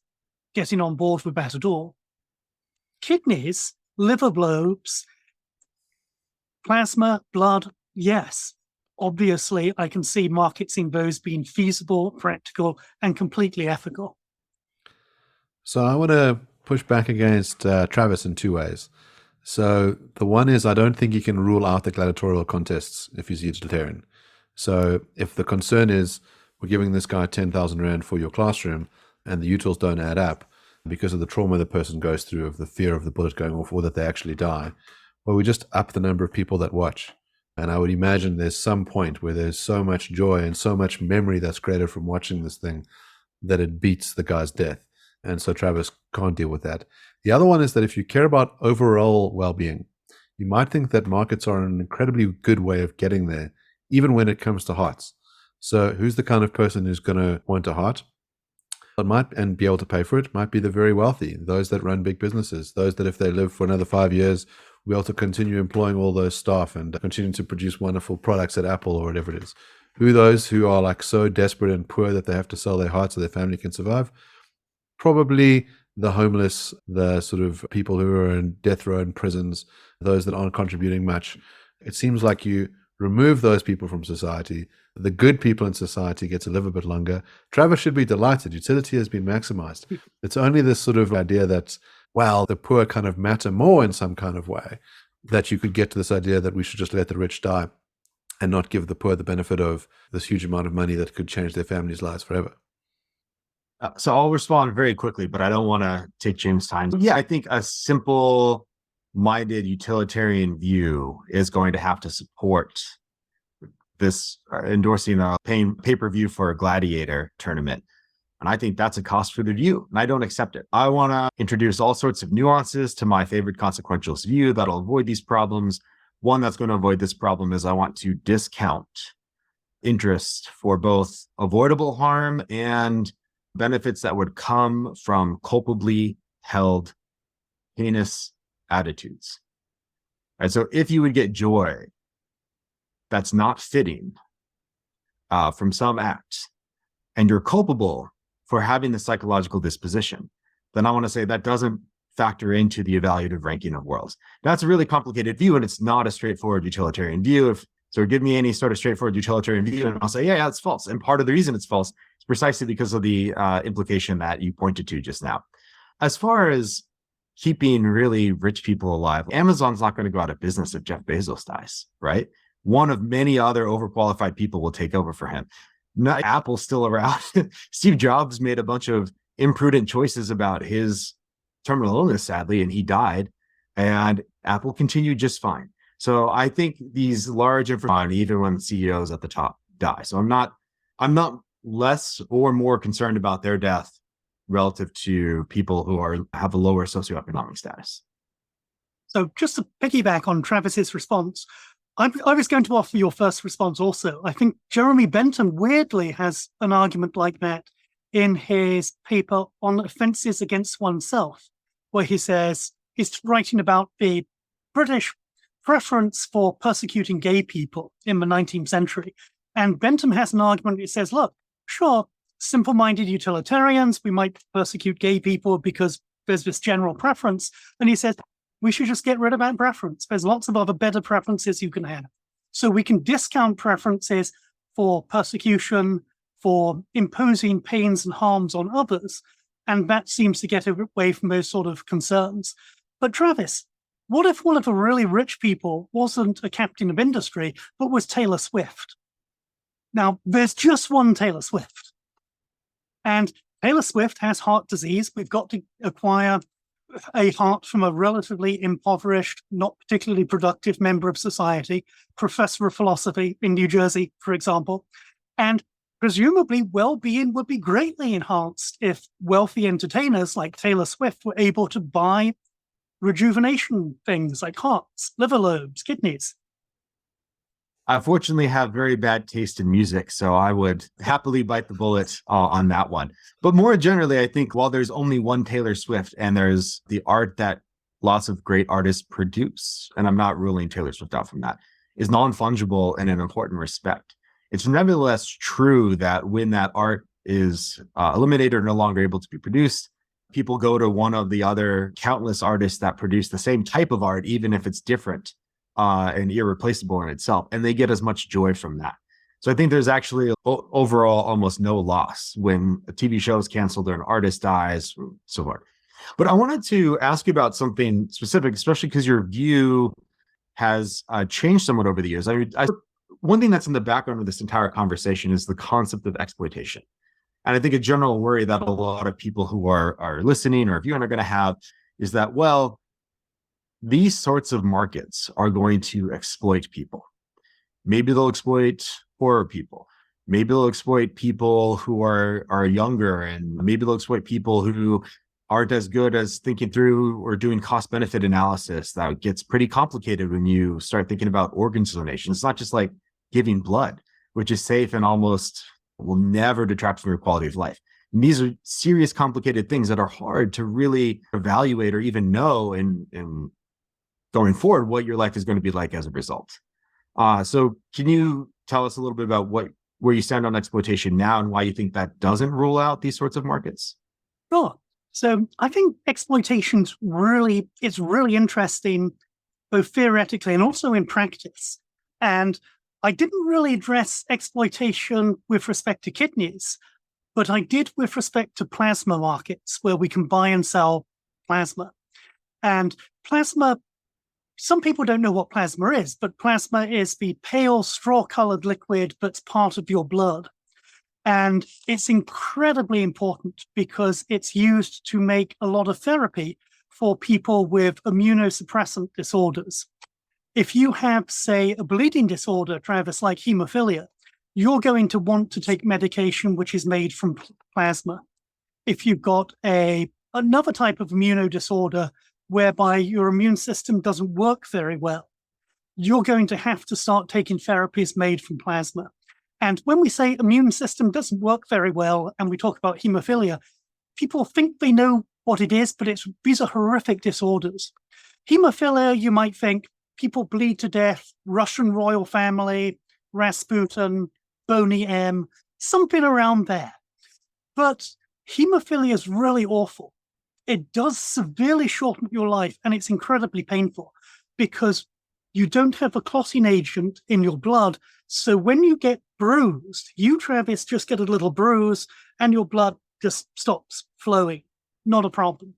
[SPEAKER 2] getting on board with that at all. Kidneys, liver globes, plasma, blood, yes. Obviously, I can see markets in those being feasible, practical, and completely ethical.
[SPEAKER 1] So I want to push back against Travis in two ways. So the one is, I don't think you can rule out the gladiatorial contests if he's a utilitarian. So if the concern is, we're giving this guy 10,000 Rand for your classroom and the utils don't add up because of the trauma the person goes through, of the fear of the bullet going off, or that they actually die, well, we just up the number of people that watch. And I would imagine there's some point where there's so much joy and so much memory that's created from watching this thing that it beats the guy's death. And so Travis can't deal with that. The other one is that if you care about overall well-being, you might think that markets are an incredibly good way of getting there, even when it comes to hearts. So who's the kind of person who's going to want a heart? It might, and be able to pay for it, might be the very wealthy, those that run big businesses, those that if they live for another 5 years, we'll be able to continue employing all those staff and continue to produce wonderful products at Apple or whatever it is. Who are those who are like so desperate and poor that they have to sell their heart so their family can survive? Probably the homeless, the sort of people who are in death row and prisons, those that aren't contributing much. It seems like you remove those people from society, the good people in society get to live a bit longer. Travis should be delighted. Utility has been maximized. It's only this sort of idea that, well, the poor kind of matter more in some kind of way, that you could get to this idea that we should just let the rich die and not give the poor the benefit of this huge amount of money that could change their families' lives forever.
[SPEAKER 3] So I'll respond very quickly, but I don't want to take James' time. Yeah, I think a simple-minded utilitarian view is going to have to support this endorsing a pay-per-view for a gladiator tournament. And I think that's a cost for the view, and I don't accept it. I want to introduce all sorts of nuances to my favorite consequentialist view that'll avoid these problems. One that's going to avoid this problem is I want to discount interest for both avoidable harm and benefits that would come from culpably held heinous attitudes. And so if you would get joy that's not fitting from some act, and you're culpable for having the psychological disposition, then I want to say that doesn't factor into the evaluative ranking of worlds. That's a really complicated view, and it's not a straightforward utilitarian view. So give me any sort of straightforward utilitarian view, and I'll say, yeah, it's false. And part of the reason it's false is precisely because of the implication that you pointed to just now. As far as keeping really rich people alive, Amazon's not going to go out of business if Jeff Bezos dies, right? One of many other overqualified people will take over for him. Not Apple's still around. Steve Jobs made a bunch of imprudent choices about his terminal illness, sadly, and he died, and Apple continued just fine. So I think these large information, even when CEOs at the top die. So I'm not less or more concerned about their death relative to people who have a lower socioeconomic status.
[SPEAKER 2] So just to piggyback on Travis's response, I was going to offer your first response also. I think Jeremy Bentham weirdly has an argument like that in his paper on offenses against oneself, where he says he's writing about the British preference for persecuting gay people in the 19th century. And Bentham has an argument that says, look, sure, simple-minded utilitarians, we might persecute gay people because there's this general preference. And he says, we should just get rid of that preference. There's lots of other better preferences you can have. So we can discount preferences for persecution, for imposing pains and harms on others. And that seems to get away from those sort of concerns. But Travis, what if one of the really rich people wasn't a captain of industry, but was Taylor Swift? Now, there's just one Taylor Swift. And Taylor Swift has heart disease. We've got to acquire a heart from a relatively impoverished, not particularly productive member of society, professor of philosophy in New Jersey, for example. And presumably well-being would be greatly enhanced if wealthy entertainers like Taylor Swift were able to buy rejuvenation things like hearts, liver lobes, kidneys.
[SPEAKER 3] I fortunately have very bad taste in music, so I would happily bite the bullet on that one. But more generally, I think while there's only one Taylor Swift and there's the art that lots of great artists produce, and I'm not ruling Taylor Swift out from that, is non-fungible in an important respect. It's nevertheless true that when that art is eliminated or no longer able to be produced, people go to one of the other countless artists that produce the same type of art, even if it's different and irreplaceable in itself, and they get as much joy from that. So I think there's actually overall almost no loss when a TV show is canceled or an artist dies, so forth. But I wanted to ask you about something specific, especially because your view has changed somewhat over the years. One thing that's in the background of this entire conversation is the concept of exploitation. And I think a general worry that a lot of people who are listening or viewing are going to have is that, well, these sorts of markets are going to exploit people. Maybe they'll exploit poorer people. Maybe they'll exploit people who are younger, and maybe they'll exploit people who aren't as good as thinking through or doing cost-benefit analysis. That gets pretty complicated when you start thinking about organ donation. It's not just like giving blood, which is safe and almost will never detract from your quality of life. And these are serious, complicated things that are hard to really evaluate or even know in going forward what your life is going to be like as a result. So can you tell us a little bit about where you stand on exploitation now and why you think that doesn't rule out these sorts of markets?
[SPEAKER 2] Sure. So I think exploitation's it's really interesting, both theoretically and also in practice. And I didn't really address exploitation with respect to kidneys, but I did with respect to plasma markets where we can buy and sell plasma. And plasma, some people don't know what plasma is, but plasma is the pale straw-colored liquid that's part of your blood. And it's incredibly important because it's used to make a lot of therapy for people with immunosuppressant disorders. If you have, say, a bleeding disorder, Travis, like hemophilia, you're going to want to take medication which is made from plasma. If you've got another type of immunodisorder whereby your immune system doesn't work very well, you're going to have to start taking therapies made from plasma. And when we say immune system doesn't work very well, and we talk about hemophilia, people think they know what it is, but these are horrific disorders. Hemophilia, you might think, people bleed to death, Russian royal family, Rasputin, Boney M, something around there. But hemophilia is really awful. It does severely shorten your life, and it's incredibly painful because you don't have a clotting agent in your blood. So when you get bruised, you, Travis, just get a little bruise and your blood just stops flowing. Not a problem.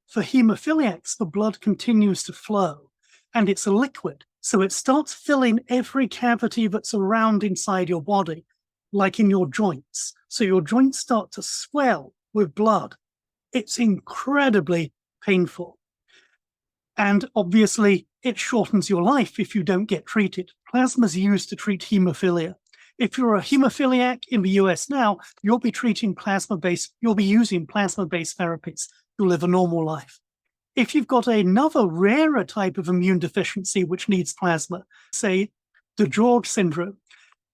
[SPEAKER 2] For hemophiliacs, the blood continues to flow, and it's a liquid. So it starts filling every cavity that's around inside your body, like in your joints. So your joints start to swell with blood. It's incredibly painful. And obviously, it shortens your life if you don't get treated. Plasma is used to treat hemophilia. If you're a hemophiliac in the US now, you'll be using plasma-based therapies to live a normal life. If you've got another rarer type of immune deficiency which needs plasma, say DeGeorge syndrome,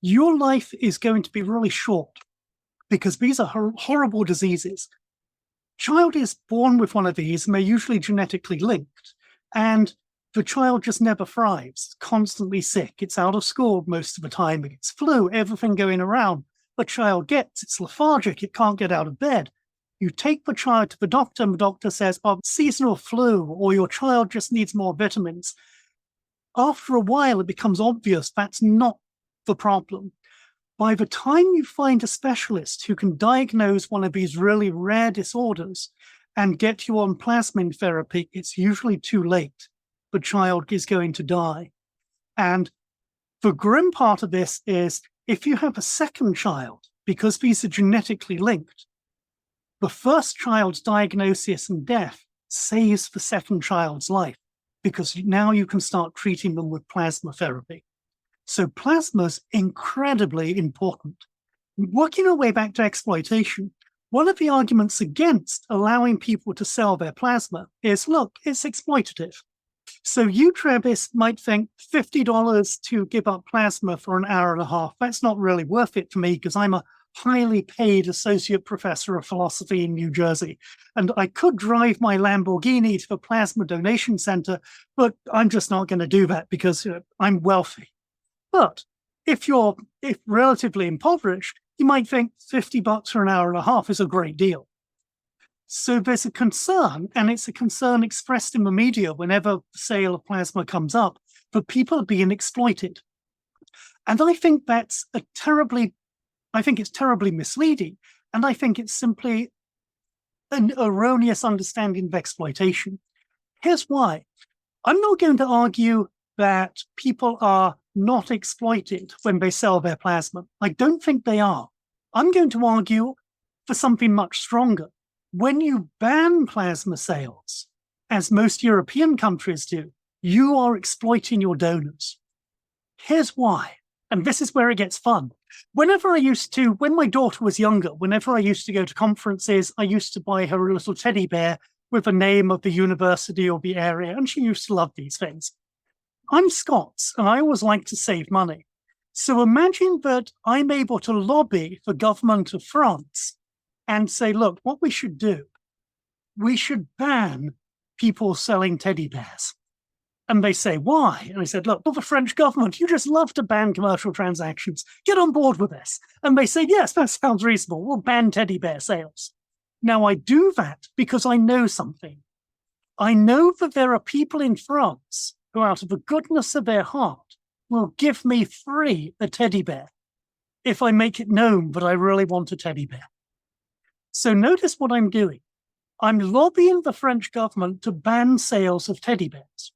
[SPEAKER 2] your life is going to be really short because these are horrible diseases. Child is born with one of these, and they're usually genetically linked, and the child just never thrives, constantly sick. It's out of school most of the time. It gets flu, everything going around. The child it's lethargic, it can't get out of bed. You take the child to the doctor, and the doctor says, oh, seasonal flu, or your child just needs more vitamins. After a while, it becomes obvious that's not the problem. By the time you find a specialist who can diagnose one of these really rare disorders and get you on plasmin therapy, it's usually too late. The child is going to die. And the grim part of this is if you have a second child, because these are genetically linked, the first child's diagnosis and death saves the second child's life because now you can start treating them with plasma therapy. So plasma is incredibly important. Working our way back to exploitation, one of the arguments against allowing people to sell their plasma is, look, it's exploitative. So you, Travis, might think $50 to give up plasma for an hour and a half. That's not really worth it for me because I'm a highly paid associate professor of philosophy in New Jersey. And I could drive my Lamborghini to the plasma donation center, but I'm just not going to do that because I'm wealthy. But if relatively impoverished, you might think $50 for an hour and a half is a great deal. So there's a concern, and it's a concern expressed in the media whenever the sale of plasma comes up, that people are being exploited. And I think it's terribly misleading, and I think it's simply an erroneous understanding of exploitation. Here's why. I'm not going to argue that people are not exploited when they sell their plasma. I don't think they are. I'm going to argue for something much stronger. When you ban plasma sales, as most European countries do, you are exploiting your donors. Here's why, and this is where it gets fun. When my daughter was younger, whenever I used to go to conferences, I used to buy her a little teddy bear with the name of the university or the area, and she used to love these things. I'm Scots, and I always like to save money. So imagine that I'm able to lobby the government of France and say, look, what we should do, we should ban people selling teddy bears. And they say, why? And I said, look, well, the French government, you just love to ban commercial transactions. Get on board with this. And they say, yes, that sounds reasonable. We'll ban teddy bear sales. Now, I do that because I know something. I know that there are people in France who, out of the goodness of their heart, will give me free a teddy bear if I make it known that I really want a teddy bear. So notice what I'm doing. I'm lobbying the French government to ban sales of teddy bears.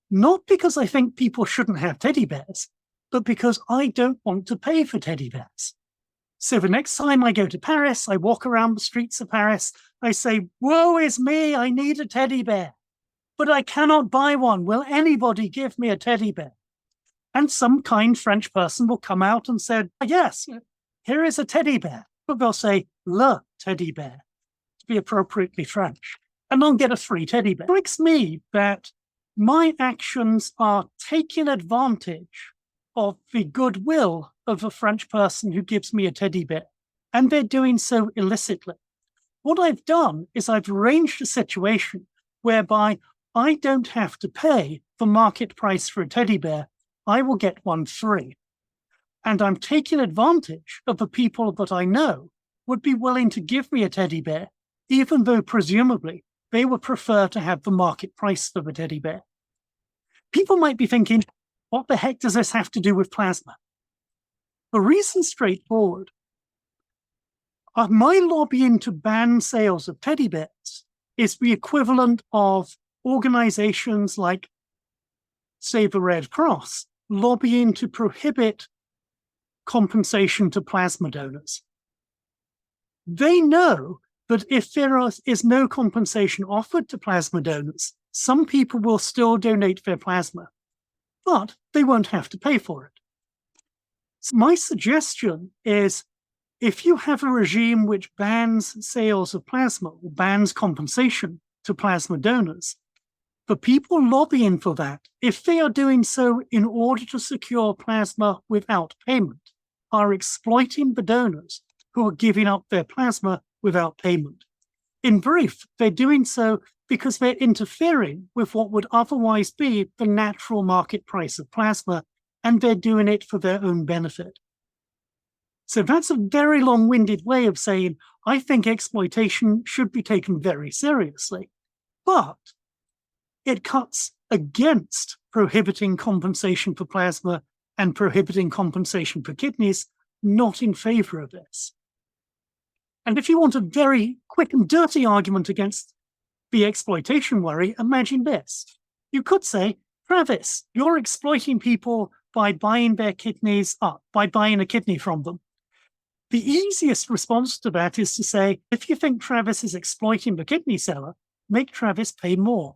[SPEAKER 2] Not because I think people shouldn't have teddy bears, but because I don't want to pay for teddy bears. So the next time I go to Paris, I walk around the streets of Paris, I say, woe is me, I need a teddy bear. But I cannot buy one. Will anybody give me a teddy bear? And some kind French person will come out and say, yes, here is a teddy bear. But they'll say, le teddy bear, to be appropriately French. And I'll get a free teddy bear. It strikes me that my actions are taking advantage of the goodwill of a French person who gives me a teddy bear, and they're doing so illicitly. What I've done is I've arranged a situation whereby I don't have to pay the market price for a teddy bear. I will get one free. And I'm taking advantage of the people that I know would be willing to give me a teddy bear, even though presumably they would prefer to have the market price for the teddy bear. People might be thinking, what the heck does this have to do with plasma? The reason's straightforward. My lobbying to ban sales of teddy bears is the equivalent of organizations like, say, the Red Cross, lobbying to prohibit compensation to plasma donors. They know that if there is no compensation offered to plasma donors, some people will still donate their plasma, but they won't have to pay for it. So my suggestion is, if you have a regime which bans sales of plasma or bans compensation to plasma donors, the people lobbying for that, if they are doing so in order to secure plasma without payment, are exploiting the donors who are giving up their plasma without payment. In brief, they're doing so because they're interfering with what would otherwise be the natural market price of plasma, and they're doing it for their own benefit. So that's a very long-winded way of saying, I think exploitation should be taken very seriously, but it cuts against prohibiting compensation for plasma and prohibiting compensation for kidneys, not in favor of this. And if you want a very quick and dirty argument against the exploitation worry, imagine this. You could say, Travis, you're exploiting people by buying their kidneys up, by buying a kidney from them. The easiest response to that is to say, if you think Travis is exploiting the kidney seller, make Travis pay more.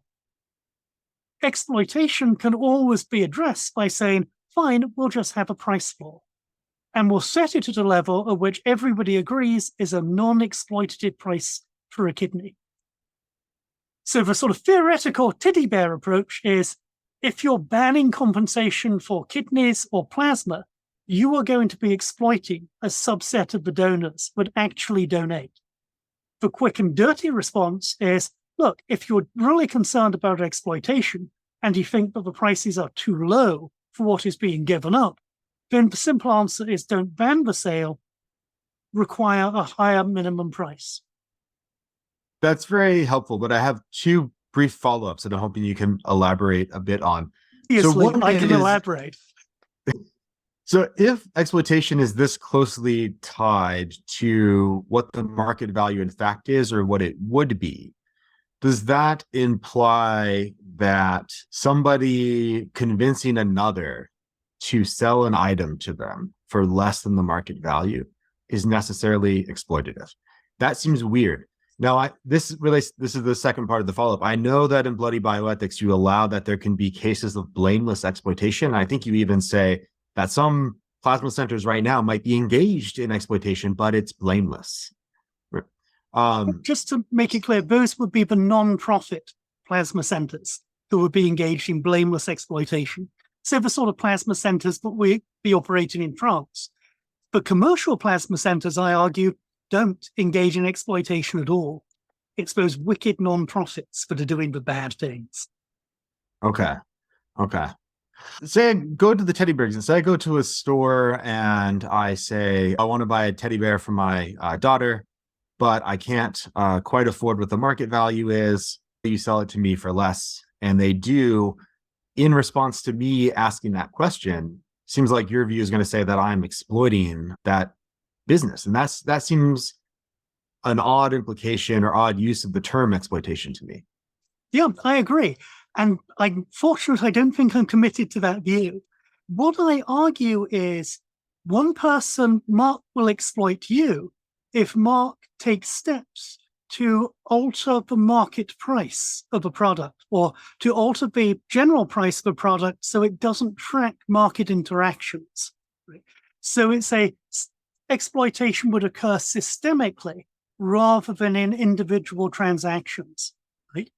[SPEAKER 2] Exploitation can always be addressed by saying, fine, we'll just have a price floor. And we'll set it at a level at which everybody agrees is a non-exploitative price for a kidney. So the sort of theoretical teddy bear approach is, if you're banning compensation for kidneys or plasma, you are going to be exploiting a subset of the donors that actually donate. The quick and dirty response is, look, if you're really concerned about exploitation and you think that the prices are too low for what is being given up, then the simple answer is don't ban the sale, require a higher minimum price.
[SPEAKER 3] That's very helpful, but I have two brief follow-ups that I'm hoping you can elaborate a bit on.
[SPEAKER 2] Obviously, I can elaborate.
[SPEAKER 3] So if exploitation is this closely tied to what the market value in fact is or what it would be, does that imply that somebody convincing another to sell an item to them for less than the market value is necessarily exploitative? That seems weird. Now, this is the second part of the follow-up. I know that in Bloody Bioethics, you allow that there can be cases of blameless exploitation. I think you even say that some plasma centers right now might be engaged in exploitation, but it's blameless.
[SPEAKER 2] Just to make it clear, those would be the non-profit plasma centers who would be engaged in blameless exploitation. So the sort of plasma centers that we be operating in France. But commercial plasma centers, I argue, don't engage in exploitation at all. It's those wicked non-profits that are doing the bad things.
[SPEAKER 3] Okay. Say I go to the teddy bears and say I go to a store and I say, I want to buy a teddy bear for my daughter, but I can't quite afford what the market value is. You sell it to me for less. And they do, in response to me asking that question, seems like your view is going to say that I'm exploiting that business. And that seems an odd implication or odd use of the term exploitation to me.
[SPEAKER 2] Yeah, I agree. And I'm fortunate I don't think I'm committed to that view. What I argue is one person, Mark, will exploit you if Mark takes steps to alter the market price of a product or to alter the general price of a product so it doesn't track market interactions. Right? So it's exploitation would occur systemically rather than in individual transactions. Right?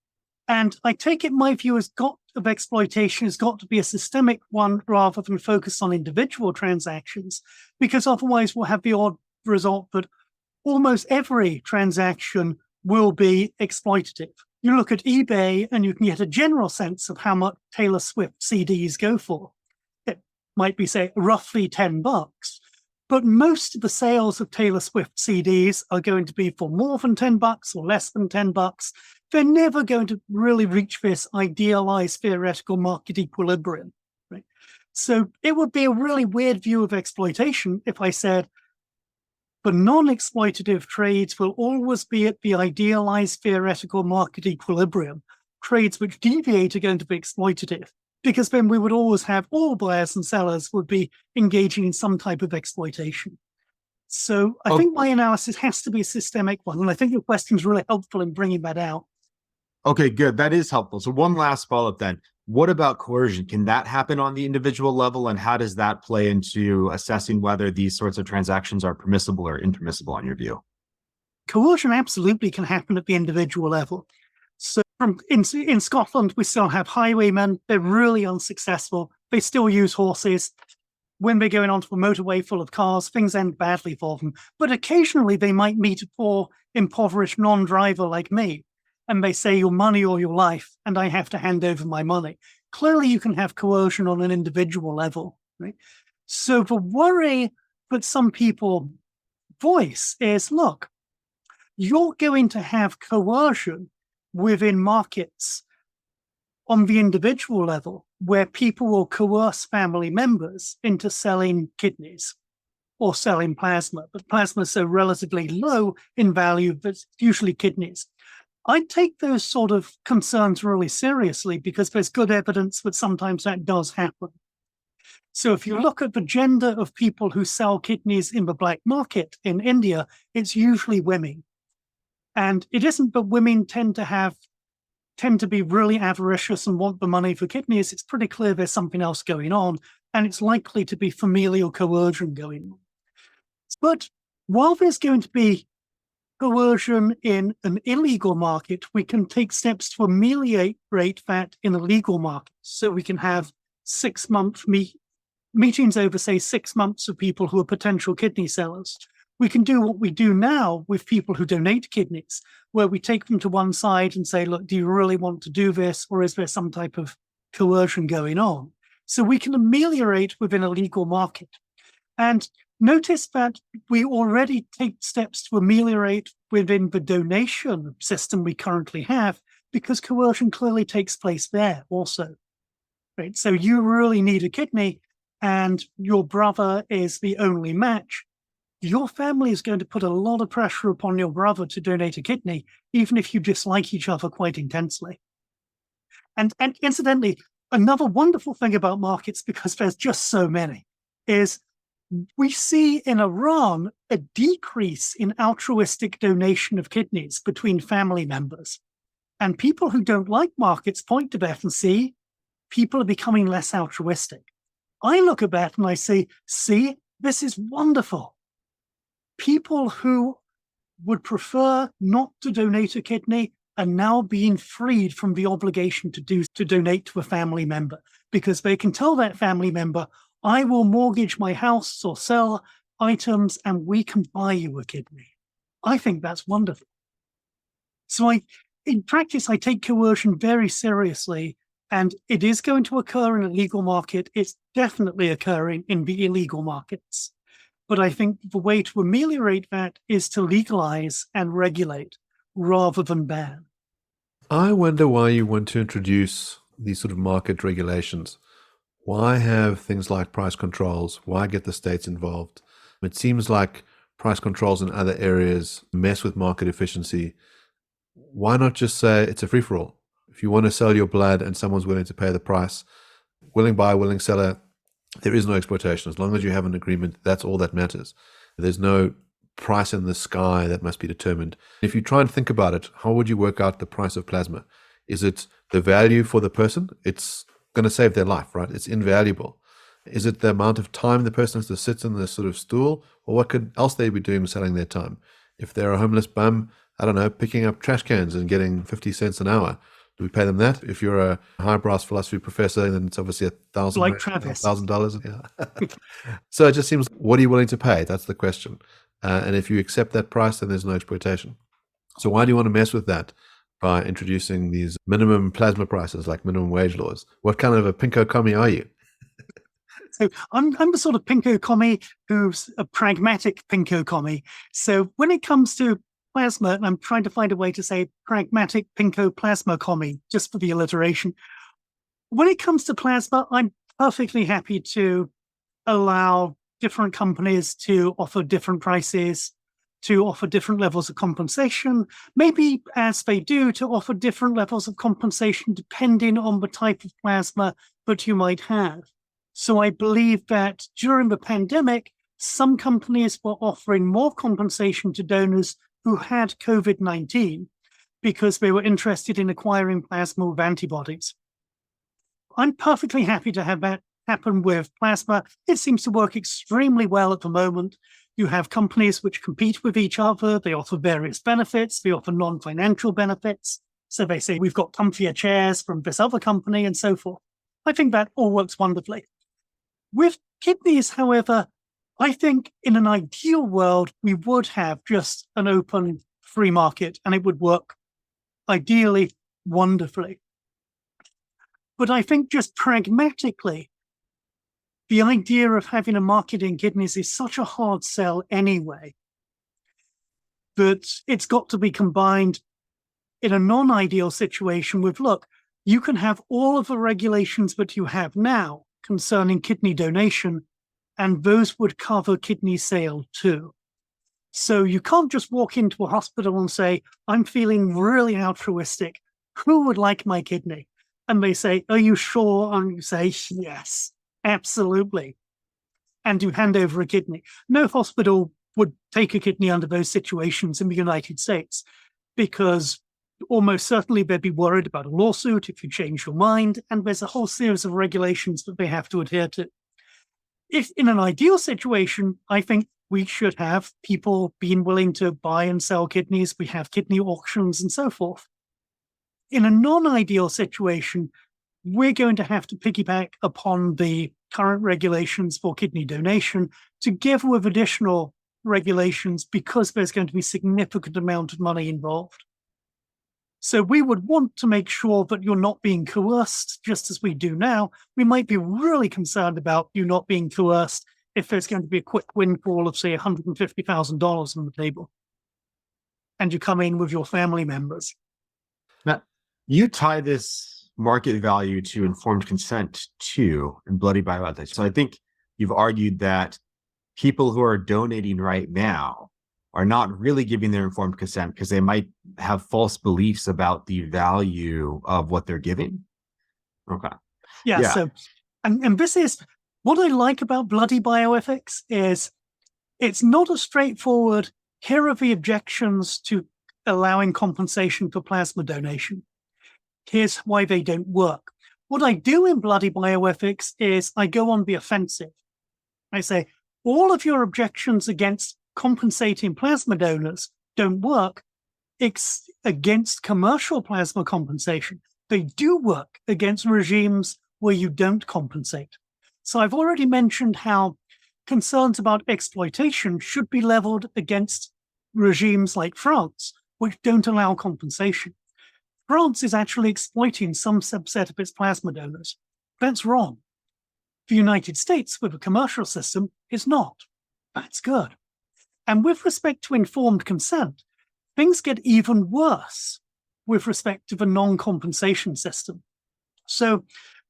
[SPEAKER 2] And I take it my view of exploitation has got to be a systemic one rather than focus on individual transactions, because otherwise we'll have the odd result that almost every transaction will be exploitative. You look at eBay and you can get a general sense of how much Taylor Swift CDs go for. It might be, say, roughly $10. But most of the sales of Taylor Swift CDs are going to be for more than $10 or less than $10. They're never going to really reach this idealized theoretical market equilibrium, right? So it would be a really weird view of exploitation if I said the non-exploitative trades will always be at the idealized theoretical market equilibrium. Trades which deviate are going to be exploitative, because then we would always have all buyers and sellers would be engaging in some type of exploitation. So I think my analysis has to be a systemic one, and I think your question is really helpful in bringing that out.
[SPEAKER 3] Okay, good. That is helpful. So one last follow-up then. What about coercion? Can that happen on the individual level? And how does that play into assessing whether these sorts of transactions are permissible or impermissible on your view?
[SPEAKER 2] Coercion absolutely can happen at the individual level. So in Scotland, we still have highwaymen. They're really unsuccessful. They still use horses. When they're going onto a motorway full of cars, things end badly for them. But occasionally they might meet a poor, impoverished non-driver like me, and they say your money or your life, and I have to hand over my money. Clearly, you can have coercion on an individual level, right? So the worry that some people voice is, look, you're going to have coercion within markets on the individual level where people will coerce family members into selling kidneys or selling plasma, but plasma is so relatively low in value that it's usually kidneys. I take those sort of concerns really seriously because there's good evidence that sometimes that does happen. So if you look at the gender of people who sell kidneys in the black market in India, it's usually women. And it isn't that women tend to be really avaricious and want the money for kidneys. It's pretty clear there's something else going on, and it's likely to be familial coercion going on. But while there's going to be coercion in an illegal market, we can take steps to ameliorate that in a legal market. So we can have 6-month meetings over, say, 6 months of people who are potential kidney sellers. We can do what we do now with people who donate kidneys, where we take them to one side and say, look, do you really want to do this? Or is there some type of coercion going on? So we can ameliorate within a legal market. And notice that we already take steps to ameliorate within the donation system we currently have, because coercion clearly takes place there also. Right? So you really need a kidney and your brother is the only match. Your family is going to put a lot of pressure upon your brother to donate a kidney, even if you dislike each other quite intensely. And incidentally, another wonderful thing about markets, because there's just so many, is we see in Iran a decrease in altruistic donation of kidneys between family members. And people who don't like markets point to that and see people are becoming less altruistic. I look at that and I say, see, this is wonderful. People who would prefer not to donate a kidney are now being freed from the obligation to donate to a family member, because they can tell that family member, I will mortgage my house or sell items and we can buy you a kidney. I think that's wonderful. So in practice, I take coercion very seriously, and it is going to occur in a legal market. It's definitely occurring in the illegal markets. But I think the way to ameliorate that is to legalize and regulate rather than ban.
[SPEAKER 1] I wonder why you want to introduce these sort of market regulations. Why have things like price controls? Why get the states involved? It seems like price controls in other areas mess with market efficiency. Why not just say it's a free-for-all? If you want to sell your blood and someone's willing to pay the price, willing buyer, willing seller, there is no exploitation. As long as you have an agreement, that's all that matters. There's no price in the sky that must be determined. If you try and think about it, how would you work out the price of plasma? Is it the value for the person? It's going to save their life, right? It's invaluable. Is it the amount of time the person has to sit in this sort of stool? Or what could else they be doing selling their time? If they're a homeless bum, I don't know, picking up trash cans and getting 50 cents an hour, Do we pay them that? If you're a highbrow philosophy professor, then it's obviously
[SPEAKER 2] Like Travis.
[SPEAKER 1] $1,000. Yeah. So it just seems, what are you willing to pay? That's the question. And if you accept that price, then there's no exploitation. So why do you want to mess with that by introducing these minimum plasma prices, like minimum wage laws? What kind of a pinko commie are you?
[SPEAKER 2] So I'm the sort of pinko commie who's a pragmatic pinko commie. So when it comes to plasma, and I'm trying to find a way to say pragmatic pinko plasma commie, just for the alliteration. When it comes to plasma, I'm perfectly happy to allow different companies to offer different prices, to offer different levels of compensation, maybe as they do, to offer different levels of compensation depending on the type of plasma that you might have. So I believe that during the pandemic, some companies were offering more compensation to donors who had COVID-19 because they were interested in acquiring plasma with antibodies. I'm perfectly happy to have that happen with plasma. It seems to work extremely well at the moment. You have companies which compete with each other. They offer various benefits. They offer non-financial benefits. So they say, we've got comfier chairs from this other company and so forth. I think that all works wonderfully. With kidneys, however, I think in an ideal world, we would have just an open free market and it would work ideally wonderfully. But I think just pragmatically, the idea of having a market in kidneys is such a hard sell anyway that it's got to be combined in a non-ideal situation with, look, you can have all of the regulations that you have now concerning kidney donation, and those would cover kidney sale too. So you can't just walk into a hospital and say, I'm feeling really altruistic. Who would like my kidney? And they say, are you sure? And you say, yes, absolutely. And you hand over a kidney. No hospital would take a kidney under those situations in the United States because almost certainly they'd be worried about a lawsuit if you change your mind, and there's a whole series of regulations that they have to adhere to. If in an ideal situation, I think we should have people being willing to buy and sell kidneys. We have kidney auctions and so forth. In a non-ideal situation, we're going to have to piggyback upon the current regulations for kidney donation together with additional regulations because there's going to be a significant amount of money involved. So we would want to make sure that you're not being coerced, just as we do now. We might be really concerned about you not being coerced if there's going to be a quick windfall of, say, $150,000 on the table, and you come in with your family members.
[SPEAKER 3] Now, you tie this market value to informed consent too in bloody bioethics. So I think you've argued that people who are donating right now are not really giving their informed consent because they might have false beliefs about the value of what they're giving. Okay.
[SPEAKER 2] Yeah. So, and this is what I like about bloody bioethics is it's not a straightforward, here are the objections to allowing compensation for plasma donation. Here's why they don't work. What I do in bloody bioethics is I go on the offensive. I say, all of your objections against compensating plasma donors don't work against commercial plasma compensation. They do work against regimes where you don't compensate. So I've already mentioned how concerns about exploitation should be leveled against regimes like France, which don't allow compensation. France is actually exploiting some subset of its plasma donors. That's wrong. The United States, with a commercial system, is not. That's good. And with respect to informed consent, things get even worse with respect to the non-compensation system. So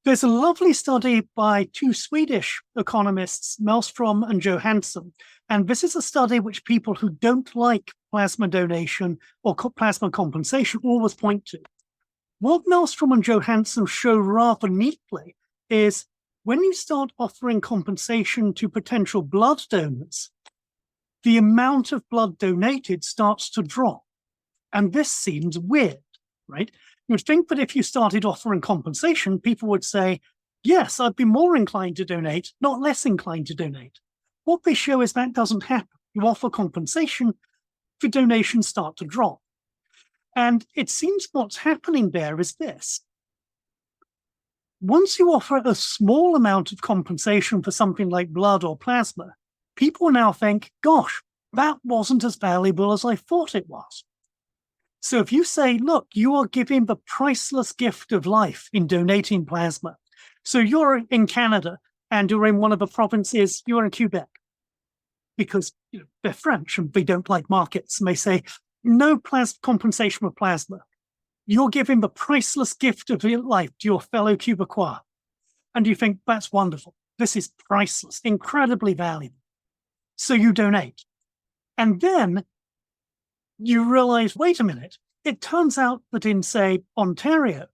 [SPEAKER 2] there's a lovely study by two Swedish economists, Mellström and Johansson. And this is a study which people who don't like plasma donation or plasma compensation always point to. What Mellström and Johansson show rather neatly is when you start offering compensation to potential blood donors, the amount of blood donated starts to drop. And this seems weird, right? You'd think that if you started offering compensation, people would say, yes, I'd be more inclined to donate, not less inclined to donate. What they show is that doesn't happen. You offer compensation, the donations start to drop. And it seems what's happening there is this. Once you offer a small amount of compensation for something like blood or plasma, people now think, gosh, that wasn't as valuable as I thought it was. So if you say, look, you are giving the priceless gift of life in donating plasma. So you're in Canada and you're in one of the provinces, you're in Quebec, because they're French and they don't like markets. And they say, no compensation for plasma. You're giving the priceless gift of your life to your fellow Quebecois. And you think, that's wonderful. This is priceless, incredibly valuable. So you donate. And then you realize, wait a minute, it turns out that in, say, Ontario,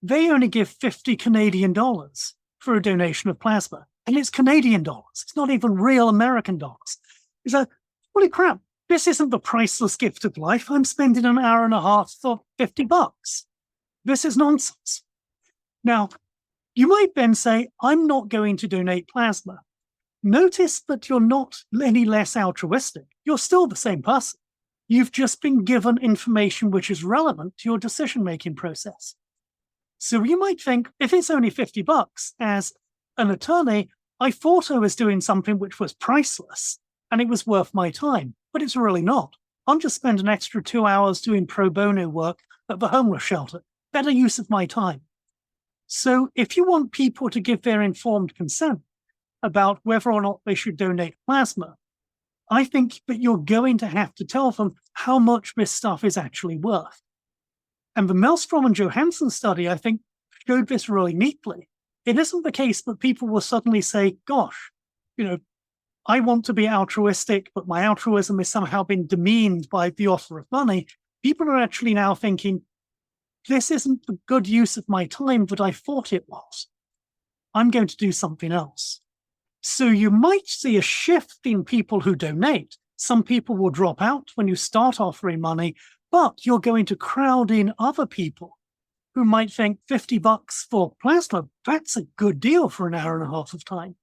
[SPEAKER 2] they only give 50 Canadian dollars for a donation of plasma. And it's Canadian dollars. It's not even real American dollars. It's like, holy crap, this isn't the priceless gift of life. I'm spending an hour and a half for $50. This is nonsense. Now, you might then say, I'm not going to donate plasma. Notice that you're not any less altruistic. You're still the same person. You've just been given information which is relevant to your decision-making process. So you might think, if it's only $50, as an attorney, I thought I was doing something which was priceless and it was worth my time, but it's really not. I'll just spend an extra 2 hours doing pro bono work at the homeless shelter. Better use of my time. So if you want people to give their informed consent about whether or not they should donate plasma, I think that you're going to have to tell them how much this stuff is actually worth. And the Maelstrom and Johansson study, I think, showed this really neatly. It isn't the case that people will suddenly say, gosh, I want to be altruistic, but my altruism has somehow been demeaned by the offer of money. People are actually now thinking, this isn't the good use of my time that I thought it was. I'm going to do something else. So you might see a shift in people who donate. Some people will drop out when you start offering money, but you're going to crowd in other people who might think $50 for plasma, that's a good deal for an hour and a half of time.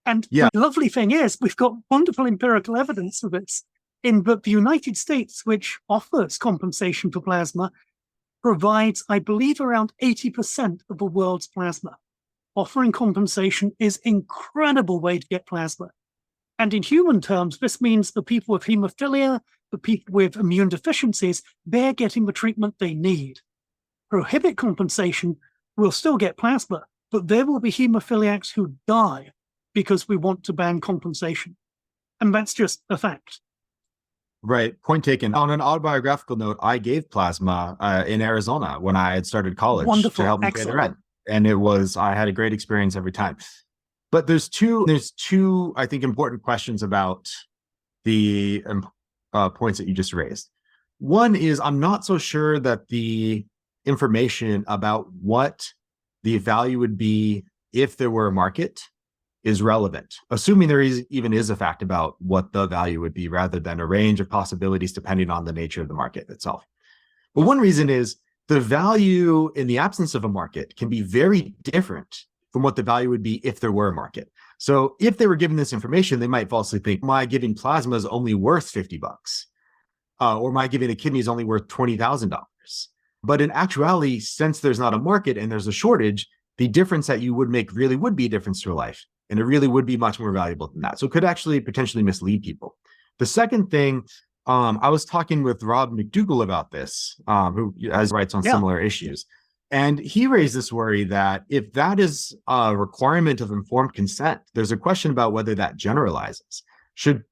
[SPEAKER 2] And the lovely thing is, we've got wonderful empirical evidence of this in that the United States, which offers compensation for plasma, provides, I believe, around 80% of the world's plasma. Offering compensation is an incredible way to get plasma. And in human terms, this means the people with hemophilia, the people with immune deficiencies, they're getting the treatment they need. Prohibit compensation will still get plasma, but there will be hemophiliacs who die because we want to ban compensation. And that's just a fact.
[SPEAKER 3] Right. Point taken. On an autobiographical note, I gave plasma in Arizona when I had started college to help me pay the rent. And I had a great experience every time. But there's two, I think, important questions about the points that you just raised. One is, I'm not so sure that the information about what the value would be if there were a market is relevant, assuming there even is a fact about what the value would be, rather than a range of possibilities depending on the nature of the market itself. But one reason is the value in the absence of a market can be very different from what the value would be if there were a market. So if they were given this information, they might falsely think, my giving plasma is only worth $50, or my giving a kidney is only worth $20,000. But in actuality, since there's not a market and there's a shortage, the difference that you would make really would be a difference to a life. And it really would be much more valuable than that. So it could actually potentially mislead people. The second thing, I was talking with Rob McDougall about this, who has writes on similar issues. And he raised this worry that if that is a requirement of informed consent, there's a question about whether that generalizes. Should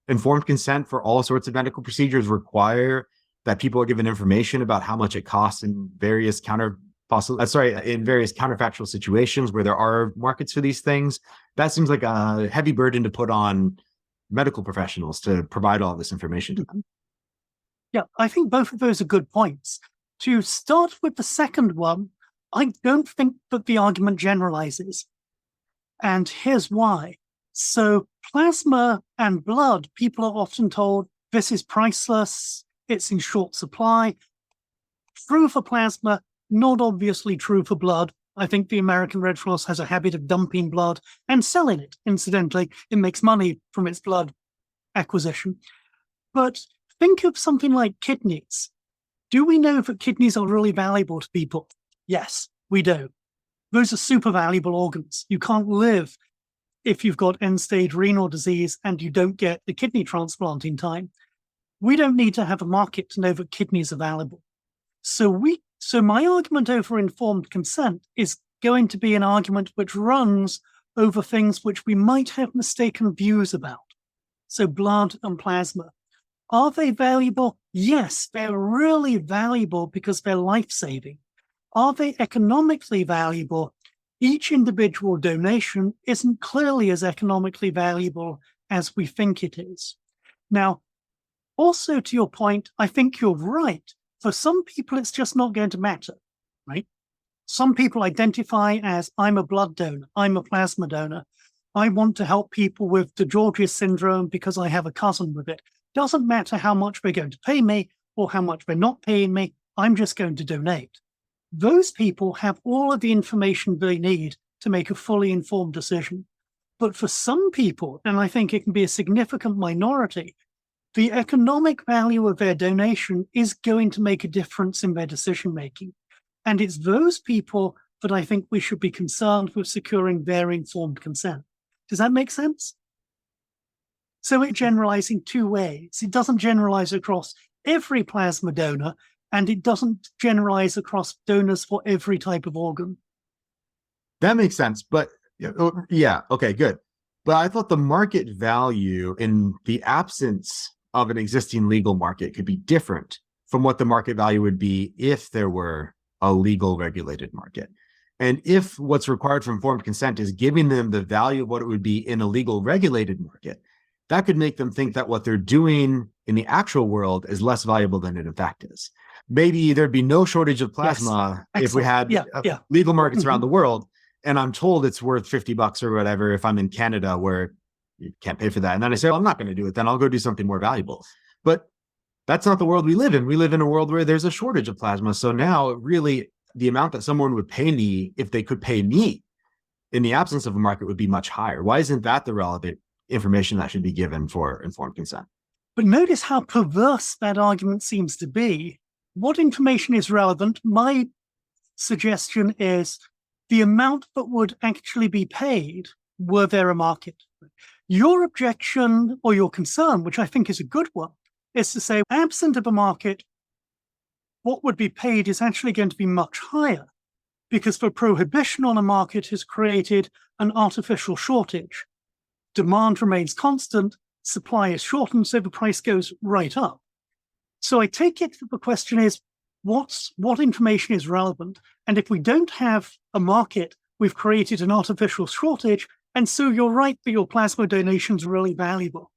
[SPEAKER 3] informed consent for all sorts of medical procedures require that people are given information about how much it costs in various counterfactual situations where there are markets for these things? That seems like a heavy burden to put on medical professionals to provide all this information to them.
[SPEAKER 2] Yeah, I think both of those are good points. To start with the second one, I don't think that the argument generalizes. And here's why. So plasma and blood, people are often told this is priceless, it's in short supply. True for plasma, not obviously true for blood. I think the American Red Cross has a habit of dumping blood and selling it. Incidentally, it makes money from its blood acquisition. But think of something like kidneys. Do we know that kidneys are really valuable to people? Yes, we do. Those are super valuable organs. You can't live if you've got end-stage renal disease and you don't get the kidney transplant in time. We don't need to have a market to know that kidneys are valuable. So my argument over informed consent is going to be an argument which runs over things which we might have mistaken views about. So blood and plasma. Are they valuable? Yes, they're really valuable because they're life-saving. Are they economically valuable? Each individual donation isn't clearly as economically valuable as we think it is. Now, also to your point, I think you're right. For some people, it's just not going to matter, right? Some people identify as, I'm a blood donor, I'm a plasma donor. I want to help people with DeGeorge syndrome because I have a cousin with it. Doesn't matter how much they're going to pay me or how much they're not paying me, I'm just going to donate. Those people have all of the information they need to make a fully informed decision. But for some people, and I think it can be a significant minority, the economic value of their donation is going to make a difference in their decision-making. And it's those people that I think we should be concerned with securing their informed consent. Does that make sense? So it generalizes in two ways. It doesn't generalize across every plasma donor, and it doesn't generalize across donors for every type of organ.
[SPEAKER 3] That makes sense. But yeah, okay, good. But I thought the market value in the absence of an existing legal market could be different from what the market value would be if there were a legal regulated market. And if what's required for informed consent is giving them the value of what it would be in a legal regulated market, that could make them think that what they're doing in the actual world is less valuable than it in fact is. Maybe there'd be no shortage of plasma if we had legal markets around the world. And I'm told it's worth $50 or whatever if I'm in Canada where you can't pay for that. And then I say, well, I'm not going to do it. Then I'll go do something more valuable. But that's not the world we live in. We live in a world where there's a shortage of plasma. So now really the amount that someone would pay me if they could pay me in the absence of a market would be much higher. Why isn't that the relevant information that should be given for informed consent?
[SPEAKER 2] But notice how perverse that argument seems to be. What information is relevant? My suggestion is the amount that would actually be paid were there a market. Your objection or your concern, which I think is a good one, is to say, absent of a market, what would be paid is actually going to be much higher because the prohibition on a market has created an artificial shortage. Demand remains constant, supply is shortened, so the price goes right up. So I take it that the question is, what information is relevant? And if we don't have a market, we've created an artificial shortage. And so you're right that your plasma donation's really valuable.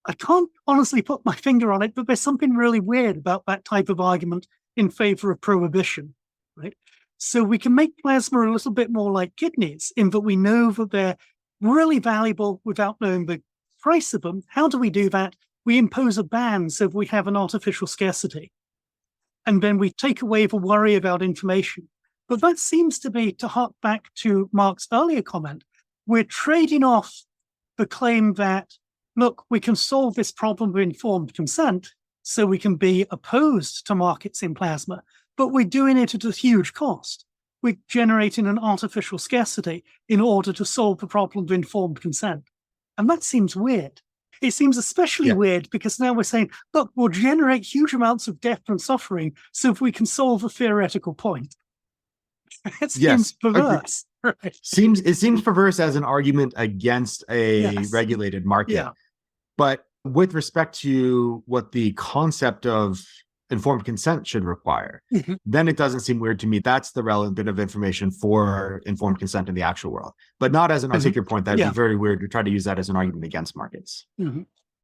[SPEAKER 2] I can't honestly put my finger on it, but there's something really weird about that type of argument in favor of prohibition, right? So we can make plasma a little bit more like kidneys in that we know that they're really valuable without knowing the price of them. How do we do that? We impose a ban so we have an artificial scarcity. And then we take away the worry about information. But that seems to be, to hark back to Mark's earlier comment, we're trading off the claim that, look, we can solve this problem with informed consent, so we can be opposed to markets in plasma, but we're doing it at a huge cost. We're generating an artificial scarcity in order to solve the problem of informed consent. And that seems weird. It seems especially weird because now we're saying, look, we'll generate huge amounts of death and suffering so if we can solve a theoretical point. It seems perverse. Right?
[SPEAKER 3] It seems perverse as an argument against a regulated market.
[SPEAKER 2] Yeah.
[SPEAKER 3] But with respect to what the concept of informed consent should require, then it doesn't seem weird to me. That's the relevant bit of information for informed consent in the actual world, but not as an, I take your point, that'd be very weird to try to use that as an argument against markets.